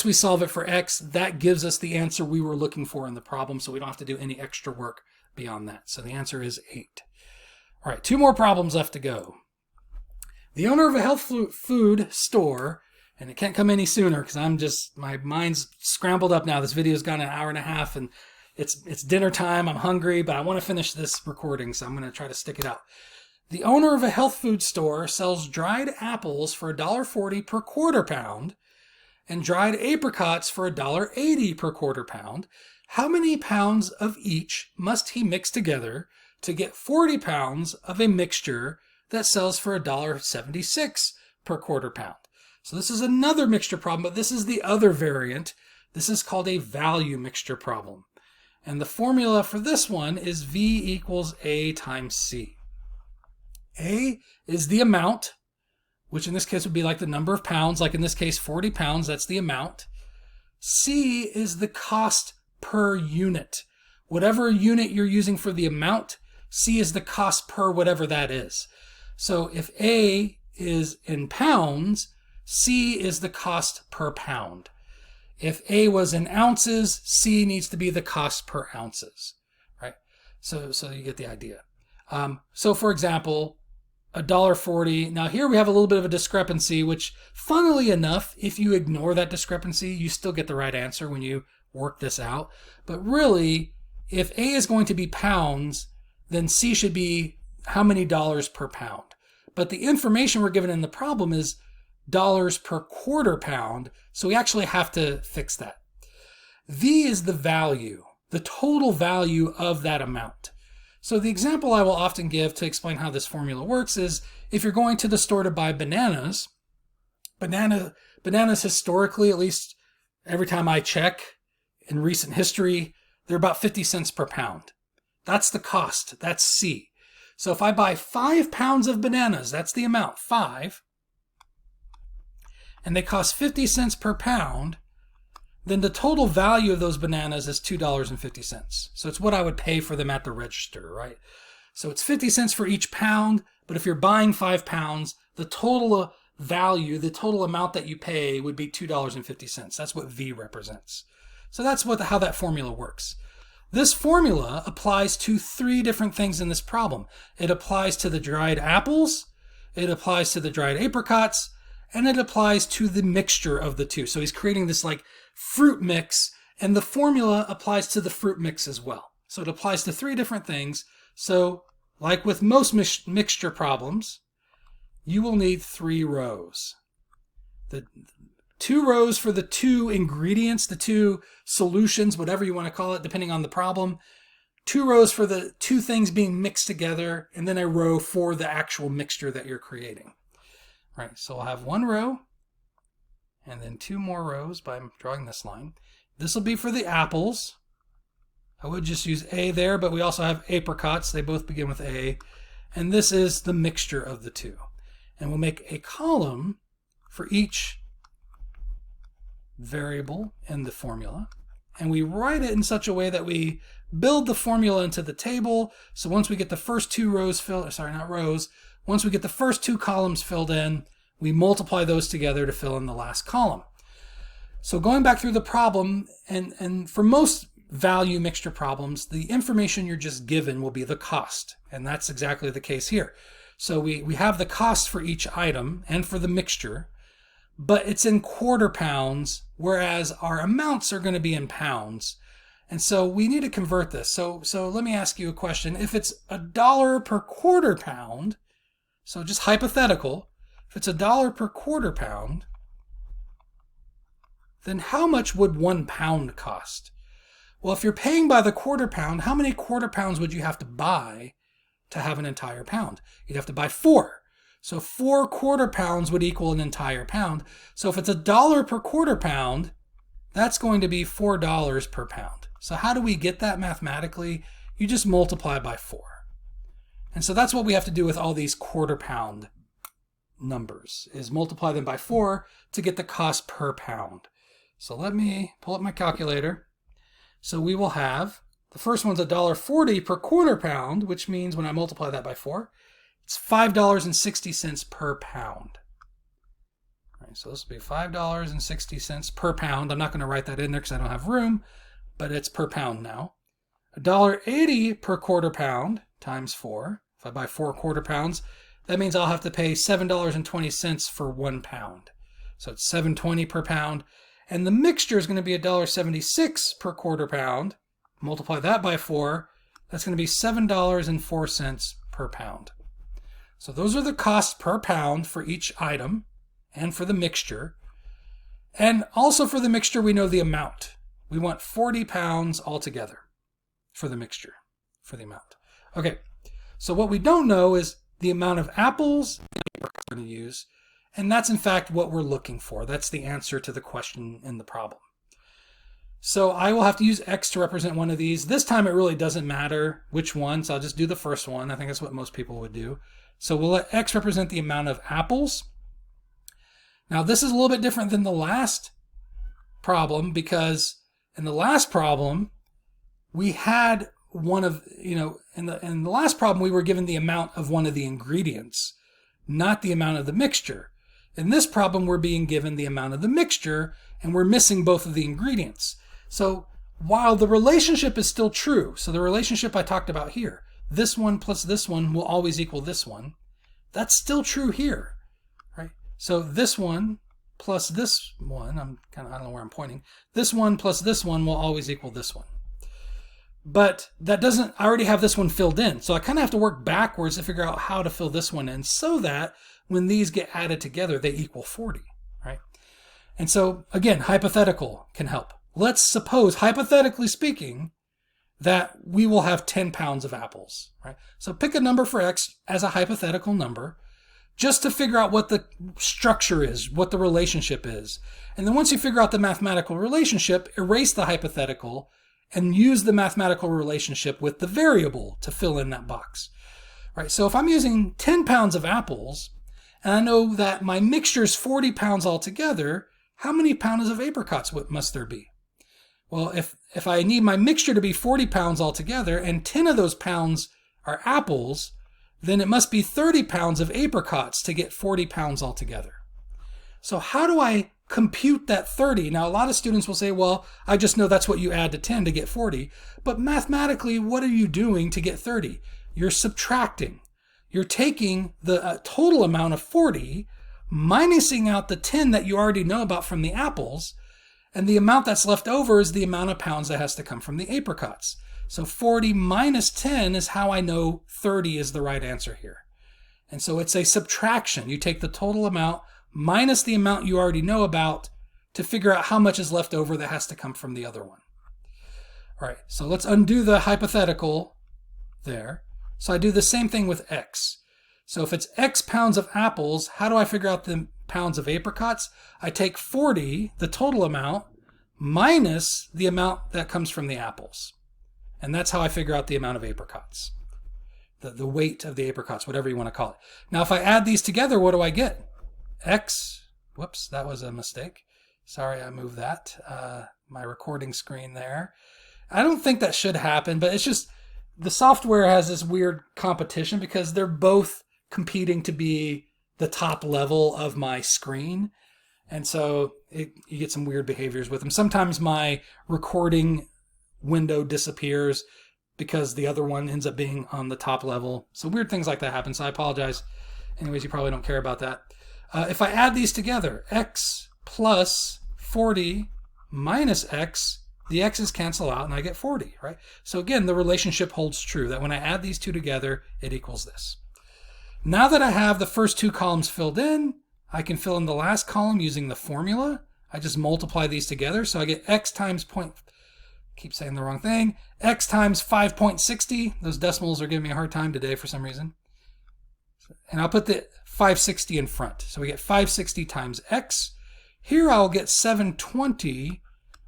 we solve it for X, that gives us the answer we were looking for in the problem. So we don't have to do any extra work beyond that. So the answer is 8. All right, 2 more problems left to go. The owner of a health food store, and it can't come any sooner because my mind's scrambled up now. This video's gone an hour and a half and it's dinner time. I'm hungry, but I want to finish this recording, so I'm going to try to stick it out. The owner of a health food store sells dried apples for $1.40 per quarter pound and dried apricots for $1.80 per quarter pound. How many pounds of each must he mix together to get 40 pounds of a mixture that sells for $1.76 per quarter pound? So this is another mixture problem, but this is the other variant. This is called a value mixture problem. And the formula for this one is V equals A times C. A is the amount, which in this case would be like the number of pounds, like in this case 40 pounds, that's the amount. C is the cost per unit. Whatever unit you're using for the amount, C is the cost per whatever that is. So if A is in pounds, C is the cost per pound. If A was in ounces, C needs to be the cost per ounces, right? So you get the idea. So for example, $1.40. Now here we have a little bit of a discrepancy, which funnily enough, if you ignore that discrepancy, you still get the right answer when you work this out. But really, if A is going to be pounds, then C should be how many dollars per pound. But the information we're given in the problem is dollars per quarter pound, so we actually have to fix that. V is the value, the total value of that amount. So the example I will often give to explain how this formula works is if you're going to the store to buy bananas, bananas historically, at least every time I check in recent history, they're about 50 cents per pound. That's the cost, that's C. So if I buy 5 pounds of bananas, that's the amount, 5, and they cost 50 cents per pound, then the total value of those bananas is $2.50. So it's what I would pay for them at the register, right? So it's 50 cents for each pound, but if you're buying 5 pounds, the total value, the total amount that you pay would be $2.50. That's what V represents. So that's how that formula works. This formula applies to 3 different things in this problem. It applies to the dried apples, it applies to the dried apricots, and it applies to the mixture of the two. So he's creating this like fruit mix, and the formula applies to the fruit mix as well. So it applies to 3 different things. So like with most mixture problems, you will need 3 rows. The 2 rows for the 2 ingredients, the 2 solutions, whatever you want to call it, depending on the problem. 2 rows for the 2 things being mixed together, and then a row for the actual mixture that you're creating. All right, so I'll have 1 row, and then 2 more rows by drawing this line. This will be for the apples. I would just use A there, but we also have apricots. They both begin with A. And this is the mixture of the 2. And we'll make a column for each variable in the formula. And we write it in such a way that we build the formula into the table. So once we get the first 2 rows filled, sorry, not rows, once we get the first 2 columns filled in, we multiply those together to fill in the last column. So going back through the problem, and for most value mixture problems, the information you're just given will be the cost. And that's exactly the case here. So we have the cost for each item and for the mixture, but it's in quarter pounds, whereas our amounts are going to be in pounds. And so we need to convert this. So let me ask you a question. If it's $1 per quarter pound, so just hypothetical, if it's $1 per quarter pound, then how much would 1 pound cost? Well, if you're paying by the quarter pound, how many quarter pounds would you have to buy to have an entire pound? You'd have to buy 4. So 4 quarter pounds would equal an entire pound. So if it's $1 per quarter pound, that's going to be $4 per pound. So how do we get that mathematically? You just multiply by 4. And so that's what we have to do with all these quarter pound numbers, is multiply them by 4 to get the cost per pound. So let me pull up my calculator. So we will have, the first one's $1.40 per quarter pound, which means when I multiply that by 4, it's $5.60 per pound. All right, so this will be $5.60 per pound. I'm not going to write that in there because I don't have room, but it's per pound now. $1.80 per quarter pound times 4. If I buy 4 quarter pounds, that means I'll have to pay $7.20 for 1 pound. So it's $7.20 per pound. And the mixture is going to be $1.76 per quarter pound. Multiply that by 4. That's going to be $7.04 per pound. So those are the costs per pound for each item and for the mixture. And also for the mixture, we know the amount. We want 40 pounds altogether for the mixture, for the amount. Okay, so what we don't know is the amount of apples we're going to use. And that's in fact what we're looking for. That's the answer to the question in the problem. So I will have to use X to represent one of these. This time it really doesn't matter which one, so I'll just do the first one. I think that's what most people would do. So we'll let X represent the amount of apples. Now this is a little bit different than the last problem, because in the last problem we had one of, in the last problem we were given the amount of one of the ingredients, not the amount of the mixture. In this problem, we're being given the amount of the mixture, and we're missing both of the ingredients. So while the relationship is still true, so the relationship I talked about here, this one plus this one will always equal this one, that's still true here, right? So this one plus this one, I don't know where I'm pointing, this one plus this one will always equal this one. But that doesn't, I already have this one filled in, so I kind of have to work backwards to figure out how to fill this one in so that when these get added together, they equal 40, right? And so, again, hypothetical can help. Let's suppose, hypothetically speaking, that we will have 10 pounds of apples, right? So pick a number for X as a hypothetical number, just to figure out what the structure is, what the relationship is. And then once you figure out the mathematical relationship, erase the hypothetical and use the mathematical relationship with the variable to fill in that box, right? So if I'm using 10 pounds of apples, and I know that my mixture is 40 pounds altogether, how many pounds of apricots must there be? Well, if I need my mixture to be 40 pounds altogether, and 10 of those pounds are apples, then it must be 30 pounds of apricots to get 40 pounds altogether. So how do I compute that 30? Now, a lot of students will say, well, I just know that's what you add to 10 to get 40. But mathematically, what are you doing to get 30? You're subtracting. You're taking the total amount of 40, minusing out the 10 that you already know about from the apples, and the amount that's left over is the amount of pounds that has to come from the apricots. So 40 minus 10 is how I know 30 is the right answer here. And so it's a subtraction. You take the total amount minus the amount you already know about to figure out how much is left over that has to come from the other one. All right, so let's undo the hypothetical there. So I do the same thing with X. So if it's X pounds of apples, how do I figure out the pounds of apricots? I take 40, the total amount, minus the amount that comes from the apples. And that's how I figure out the amount of apricots. The weight of the apricots, whatever you want to call it. Now, if I add these together, what do I get? X, whoops, that was a mistake. Sorry, I moved that. My recording screen there. I don't think that should happen, but it's just the software has this weird competition because they're both competing to be the top level of my screen. And so you get some weird behaviors with them. Sometimes my recording window disappears because the other one ends up being on the top level. So weird things like that happen. So I apologize. Anyways, you probably don't care about that. If I add these together, X plus 40 minus X, the X's cancel out and I get 40, right? So again, the relationship holds true that when I add these two together, it equals this. Now that I have the first two columns filled in, I can fill in the last column using the formula. I just multiply these together. So I get X times keep saying the wrong thing, X times 5.60. Those decimals are giving me a hard time today for some reason. And I'll put the 560 in front. So we get 560 times X. Here I'll get 720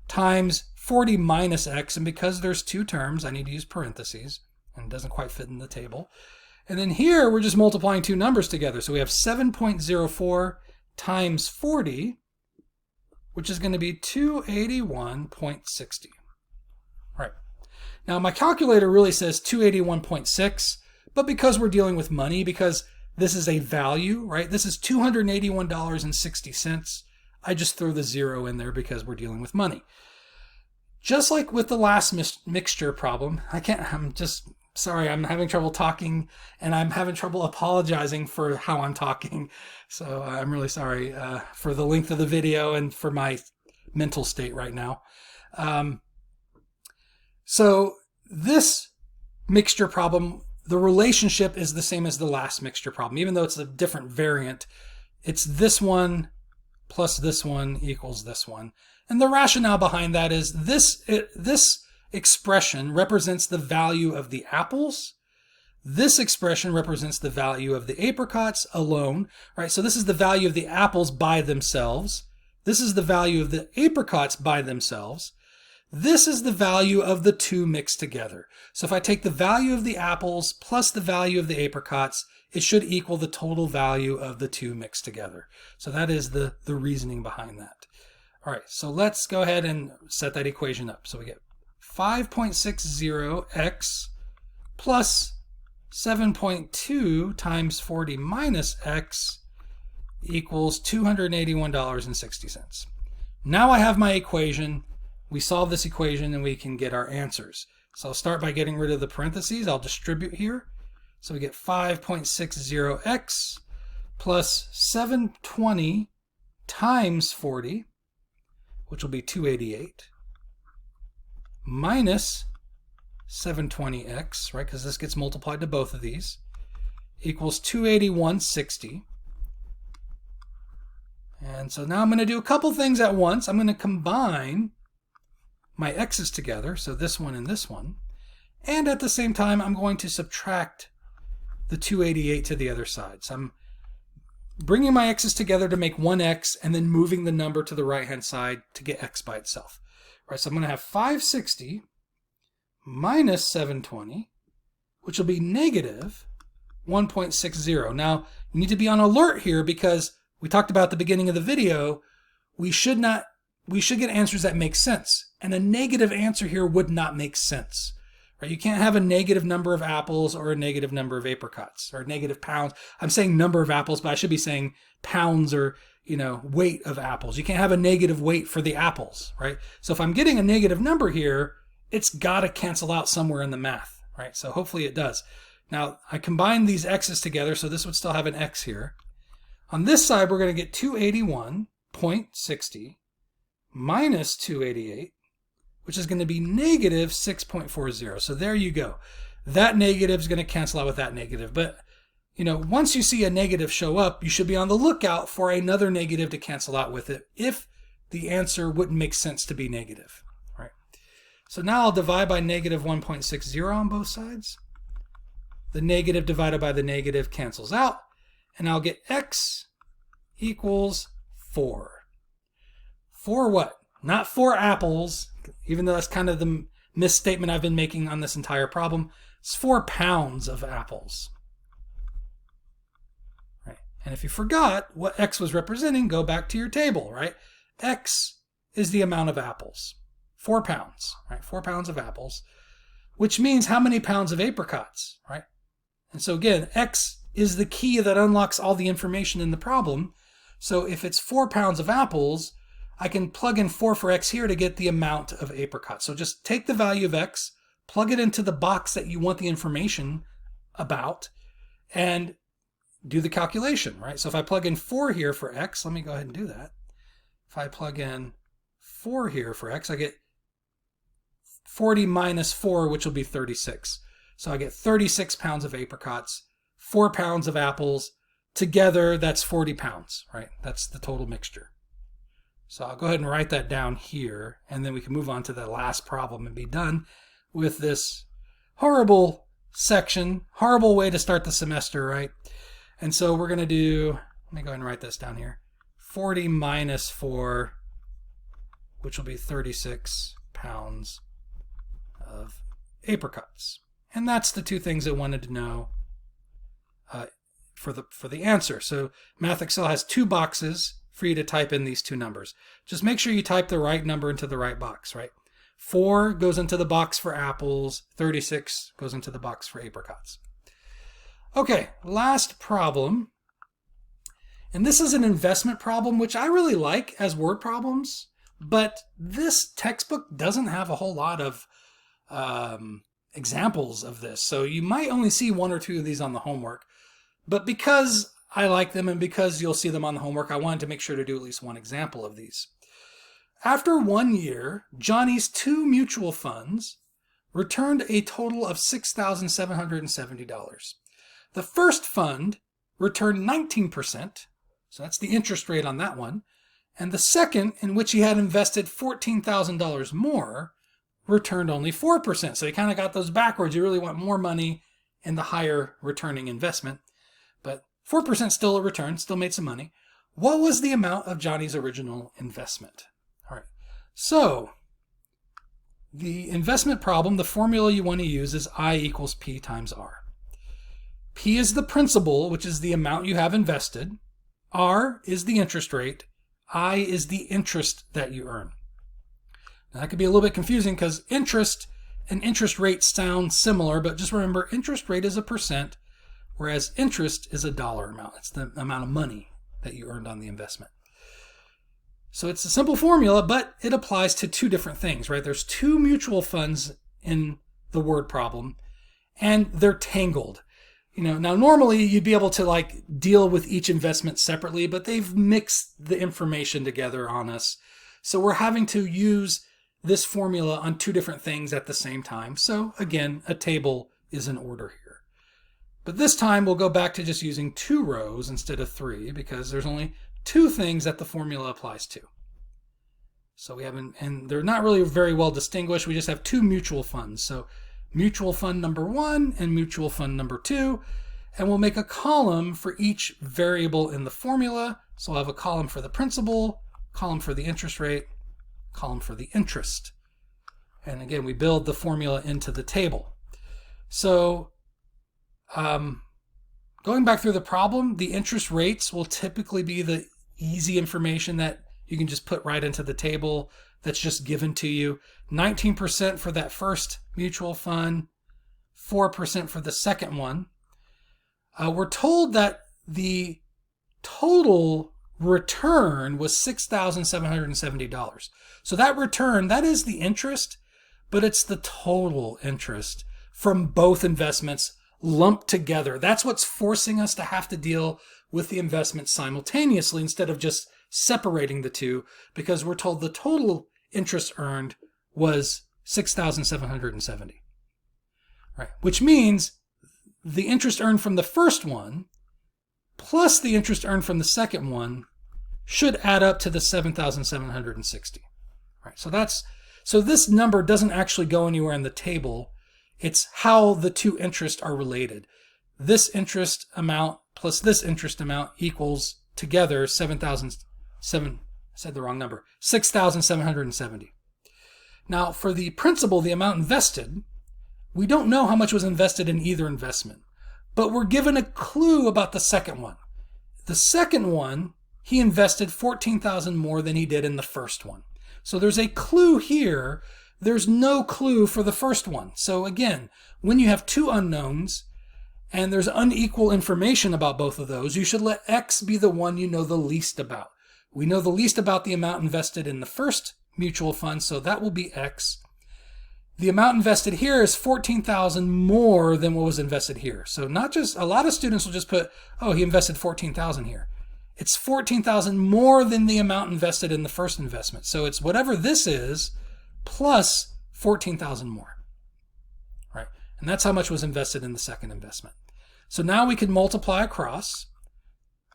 times 40 minus X. And because there's two terms, I need to use parentheses. And it doesn't quite fit in the table. And then here, we're just multiplying two numbers together. So we have 7.04 times 40, which is going to be 281.60. All right. Now, my calculator really says 281.6, but because we're dealing with money, because this is a value, right? This is $281.60. I just throw the zero in there because we're dealing with money. Just like with the last mixture problem, I'm just sorry, I'm having trouble talking and I'm having trouble apologizing for how I'm talking. So I'm really sorry for the length of the video and for my mental state right now. So this mixture problem, the relationship is the same as the last mixture problem, even though it's a different variant. It's this one plus this one equals this one. And the rationale behind that is this expression represents the value of the apples. This expression represents the value of the apricots alone, right? So this is the value of the apples by themselves. This is the value of the apricots by themselves. This is the value of the two mixed together. So if I take the value of the apples plus the value of the apricots, it should equal the total value of the two mixed together. So that is the reasoning behind that. All right, so let's go ahead and set that equation up. So we get 5.60x plus 7.2 times 40 minus x equals $281.60. Now I have my equation. We solve this equation and we can get our answers. So I'll start by getting rid of the parentheses. I'll distribute here. So we get 5.60x plus 720 times 40, which will be 288, minus 720x, right, because this gets multiplied to both of these, equals 281.60. And so now I'm going to do a couple things at once. I'm going to combine my x's together, so this one and this one, and at the same time I'm going to subtract the 288 to the other side. So I'm bringing my x's together to make one x and then moving the number to the right hand side to get x by itself. All right, so I'm going to have 560 minus 720, which will be negative 1.60. Now you need to be on alert here because we talked about at the beginning of the video, we should get answers that make sense. And a negative answer here would not make sense. Right? You can't have a negative number of apples or a negative number of apricots or negative pounds. I'm saying number of apples, but I should be saying pounds or, weight of apples. You can't have a negative weight for the apples, right? So if I'm getting a negative number here, it's got to cancel out somewhere in the math, right? So hopefully it does. Now I combine these x's together, so this would still have an x here. On this side, we're going to get 281.60 minus 288, which is going to be negative 6.40. So there you go. That negative is going to cancel out with that negative. But, once you see a negative show up, you should be on the lookout for another negative to cancel out with it if the answer wouldn't make sense to be negative. Right? So now I'll divide by negative 1.60 on both sides. The negative divided by the negative cancels out. And I'll get x equals 4. For what? Not 4 apples, even though that's kind of the misstatement I've been making on this entire problem. It's 4 pounds of apples. Right? And if you forgot what x was representing, go back to your table, right? X is the amount of apples. 4 pounds, right? 4 pounds of apples, which means how many pounds of apricots, right? And so again, x is the key that unlocks all the information in the problem. So if it's 4 pounds of apples, I can plug in 4 for x here to get the amount of apricots. So just take the value of x, plug it into the box that you want the information about, and do the calculation, right? So if I plug in 4 here for x, let me go ahead and do that. If I plug in 4 here for x, I get 40 minus 4, which will be 36. So I get 36 pounds of apricots, 4 pounds of apples. Together, that's 40 pounds, right? That's the total mixture. So I'll go ahead and write that down here, and then we can move on to the last problem and be done with this horrible section, horrible way to start the semester, right? And so we're going to do, let me go ahead and write this down here, 40 minus 4, which will be 36 pounds of apricots. And that's the two things I wanted to know for the answer. So Math Excel has 2 boxes for you to type in these 2 numbers. Just make sure you type the right number into the right box, right? 4 goes into the box for apples, 36 goes into the box for apricots. Okay, last problem. And this is an investment problem, which I really like as word problems, but this textbook doesn't have a whole lot of examples of this. So you might only see 1 or 2 of these on the homework. But because I like them and because you'll see them on the homework, I wanted to make sure to do at least 1 example of these. After 1 year, Johnny's 2 mutual funds returned a total of $6,770. The first fund returned 19%, so that's the interest rate on that one, and the second, in which he had invested $14,000 more, returned only 4%. So you kind of got those backwards. You really want more money in the higher returning investment, but 4% still a return, still made some money. What was the amount of Johnny's original investment? All right, so the investment problem, the formula you want to use is I equals P times R. P is the principal, which is the amount you have invested. R is the interest rate. I is the interest that you earn. Now, that could be a little bit confusing because interest and interest rate sound similar, but just remember interest rate is a percent, whereas interest is a dollar amount. It's the amount of money that you earned on the investment. So it's a simple formula, but it applies to 2 different things, right? There's 2 mutual funds in the word problem, and they're tangled. Now normally you'd be able to deal with each investment separately, but they've mixed the information together on us. So we're having to use this formula on 2 different things at the same time. So again, a table is in order here. But this time we'll go back to just using 2 rows instead of 3 because there's only 2 things that the formula applies to. So we haven't, and they're not really very well distinguished. We just have 2 mutual funds. So mutual fund number 1 and mutual fund number 2. And we'll make a column for each variable in the formula. So we'll have a column for the principal, column for the interest rate, column for the interest. And again, we build the formula into the table. So going back through the problem, the interest rates will typically be the easy information that you can just put right into the table that's just given to you. 19% for that first mutual fund, 4% for the second one. We're told that the total return was $6,770. So that return, that is the interest, but it's the total interest from both investments lumped together. That's what's forcing us to have to deal with the investments simultaneously instead of just separating the 2, because we're told the total interest earned was $6,770. Right, which means the interest earned from the first one plus the interest earned from the second one should add up to the $7,760. Right, so this number doesn't actually go anywhere in the table. It's how the 2 interests are related. This interest amount plus this interest amount equals together $6,770. Now for the principal, the amount invested, we don't know how much was invested in either investment, but we're given a clue about the second one. The second one, he invested $14,000 more than he did in the first one. So there's a clue here. There's no clue for the first one. So again, when you have 2 unknowns and there's unequal information about both of those, you should let X be the one you know the least about. We know the least about the amount invested in the first mutual fund, so that will be X. The amount invested here is $14,000 more than what was invested here. So not just, a lot of students will just put, oh, he invested $14,000 here. It's $14,000 more than the amount invested in the first investment. So it's whatever this is plus $14,000 more, right? And that's how much was invested in the second investment. So now we can multiply across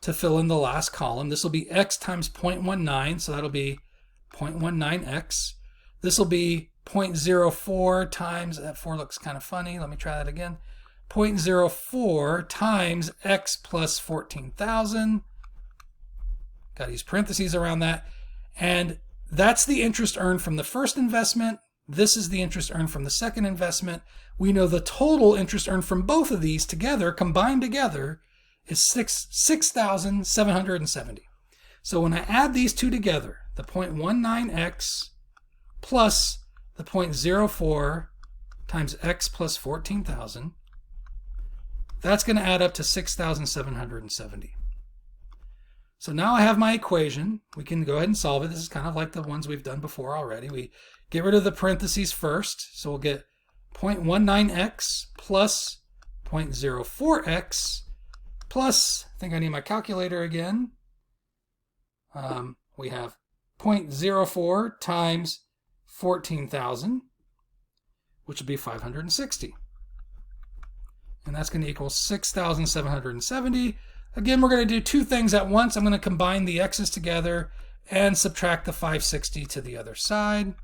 to fill in the last column. This will be X times 0.19, so that'll be 0.19X. This will be 0.04 times, that 4 looks kind of funny. Let me try that again. 0.04 times X plus 14,000. Got to use parentheses around that. And that's the interest earned from the first investment. This is the interest earned from the second investment. We know the total interest earned from both of these together, combined together, is 6,770. So when I add these two together, the 0.19x plus the 0.04 times x plus 14,000, that's going to add up to 6,770. So now I have my equation. We can go ahead and solve it. This is kind of like the ones we've done before already. We get rid of the parentheses first. So we'll get 0.19x plus 0.04x plus, I think I need my calculator again. We have 0.04 times 14,000, which would be 560. And that's going to equal 6,770. Again, we're going to do two things at once. I'm going to combine the x's together and subtract the 560 to the other side.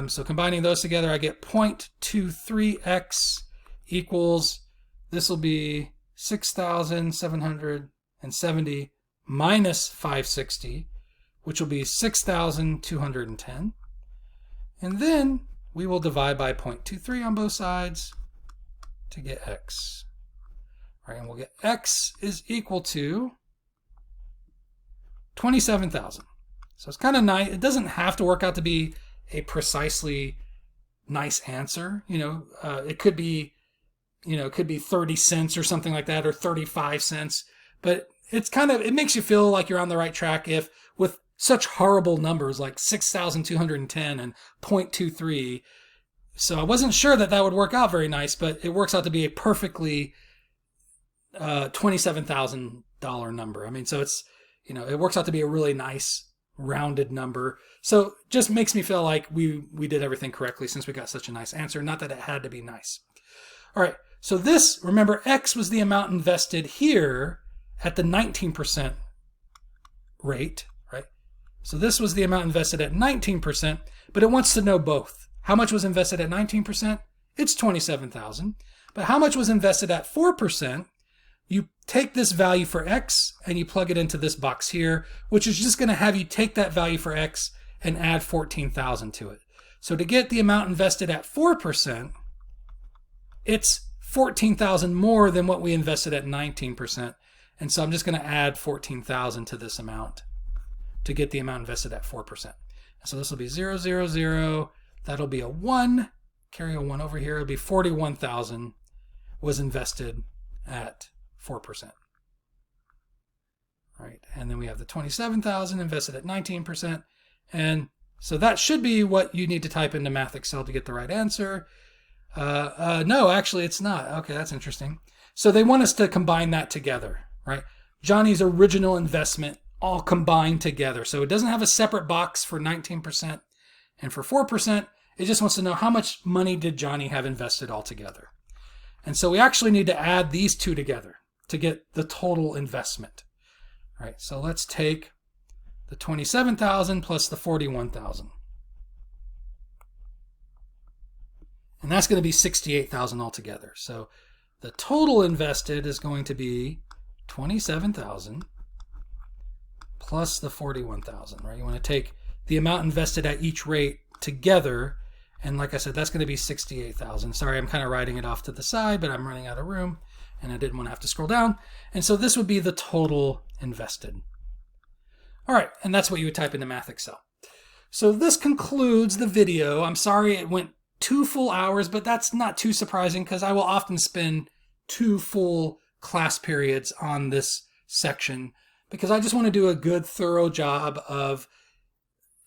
So combining those together, I get 0.23x equals, this will be 6,770 minus 560, which will be 6,210. And then we will divide by 0.23 on both sides to get x. All right, and we'll get x is equal to 27,000. So it's kind of nice. It doesn't have to work out to be a precisely nice answer. It could be, it could be 30 cents or something like that, or 35 cents. But it makes you feel like you're on the right track if with such horrible numbers like 6,210 and 0.23. So I wasn't sure that would work out very nice, but it works out to be a perfectly $27,000 number. I mean, so it's, it works out to be a really nice rounded number. So just makes me feel like we did everything correctly since we got such a nice answer. Not that it had to be nice. All right. So this, remember, X was the amount invested here at the 19% rate, right? So this was the amount invested at 19%, but it wants to know both. How much was invested at 19%? It's 27,000. But how much was invested at 4%? You take this value for X and you plug it into this box here, which is just going to have you take that value for X and add 14,000 to it. So to get the amount invested at 4%, it's 14,000 more than what we invested at 19%. And so I'm just going to add 14,000 to this amount to get the amount invested at 4%. So this will be 0, 0, 0. That'll be a 1. Carry a 1 over here. It'll be 41,000 was invested at 4%. All right, and then we have the 27,000 invested at 19%. And so that should be what you need to type into Math Excel to get the right answer. No, actually it's not. Okay, that's interesting. So they want us to combine that together, right? Johnny's original investment all combined together. So it doesn't have a separate box for 19% and for 4%. It just wants to know how much money did Johnny have invested altogether. And so we actually need to add these two together to get the total investment. All right, so let's take the 27,000 plus the 41,000. And that's going to be 68,000 altogether. So the total invested is going to be 27,000 plus the 41,000, right? You want to take the amount invested at each rate together. And like I said, that's going to be 68,000. Sorry, I'm kind of writing it off to the side, but I'm running out of room and I didn't want to have to scroll down. And so this would be the total invested. All right, and that's what you would type into Math Excel. So this concludes the video. I'm sorry it went 2 full hours, but that's not too surprising because I will often spend 2 full class periods on this section because I just want to do a good, thorough job of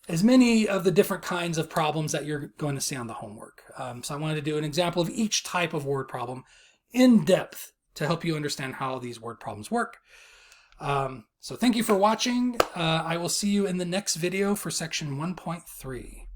as many of the different kinds of problems that you're going to see on the homework. So I wanted to do an example of each type of word problem in depth to help you understand how these word problems work. So thank you for watching. I will see you in the next video for section 1.3.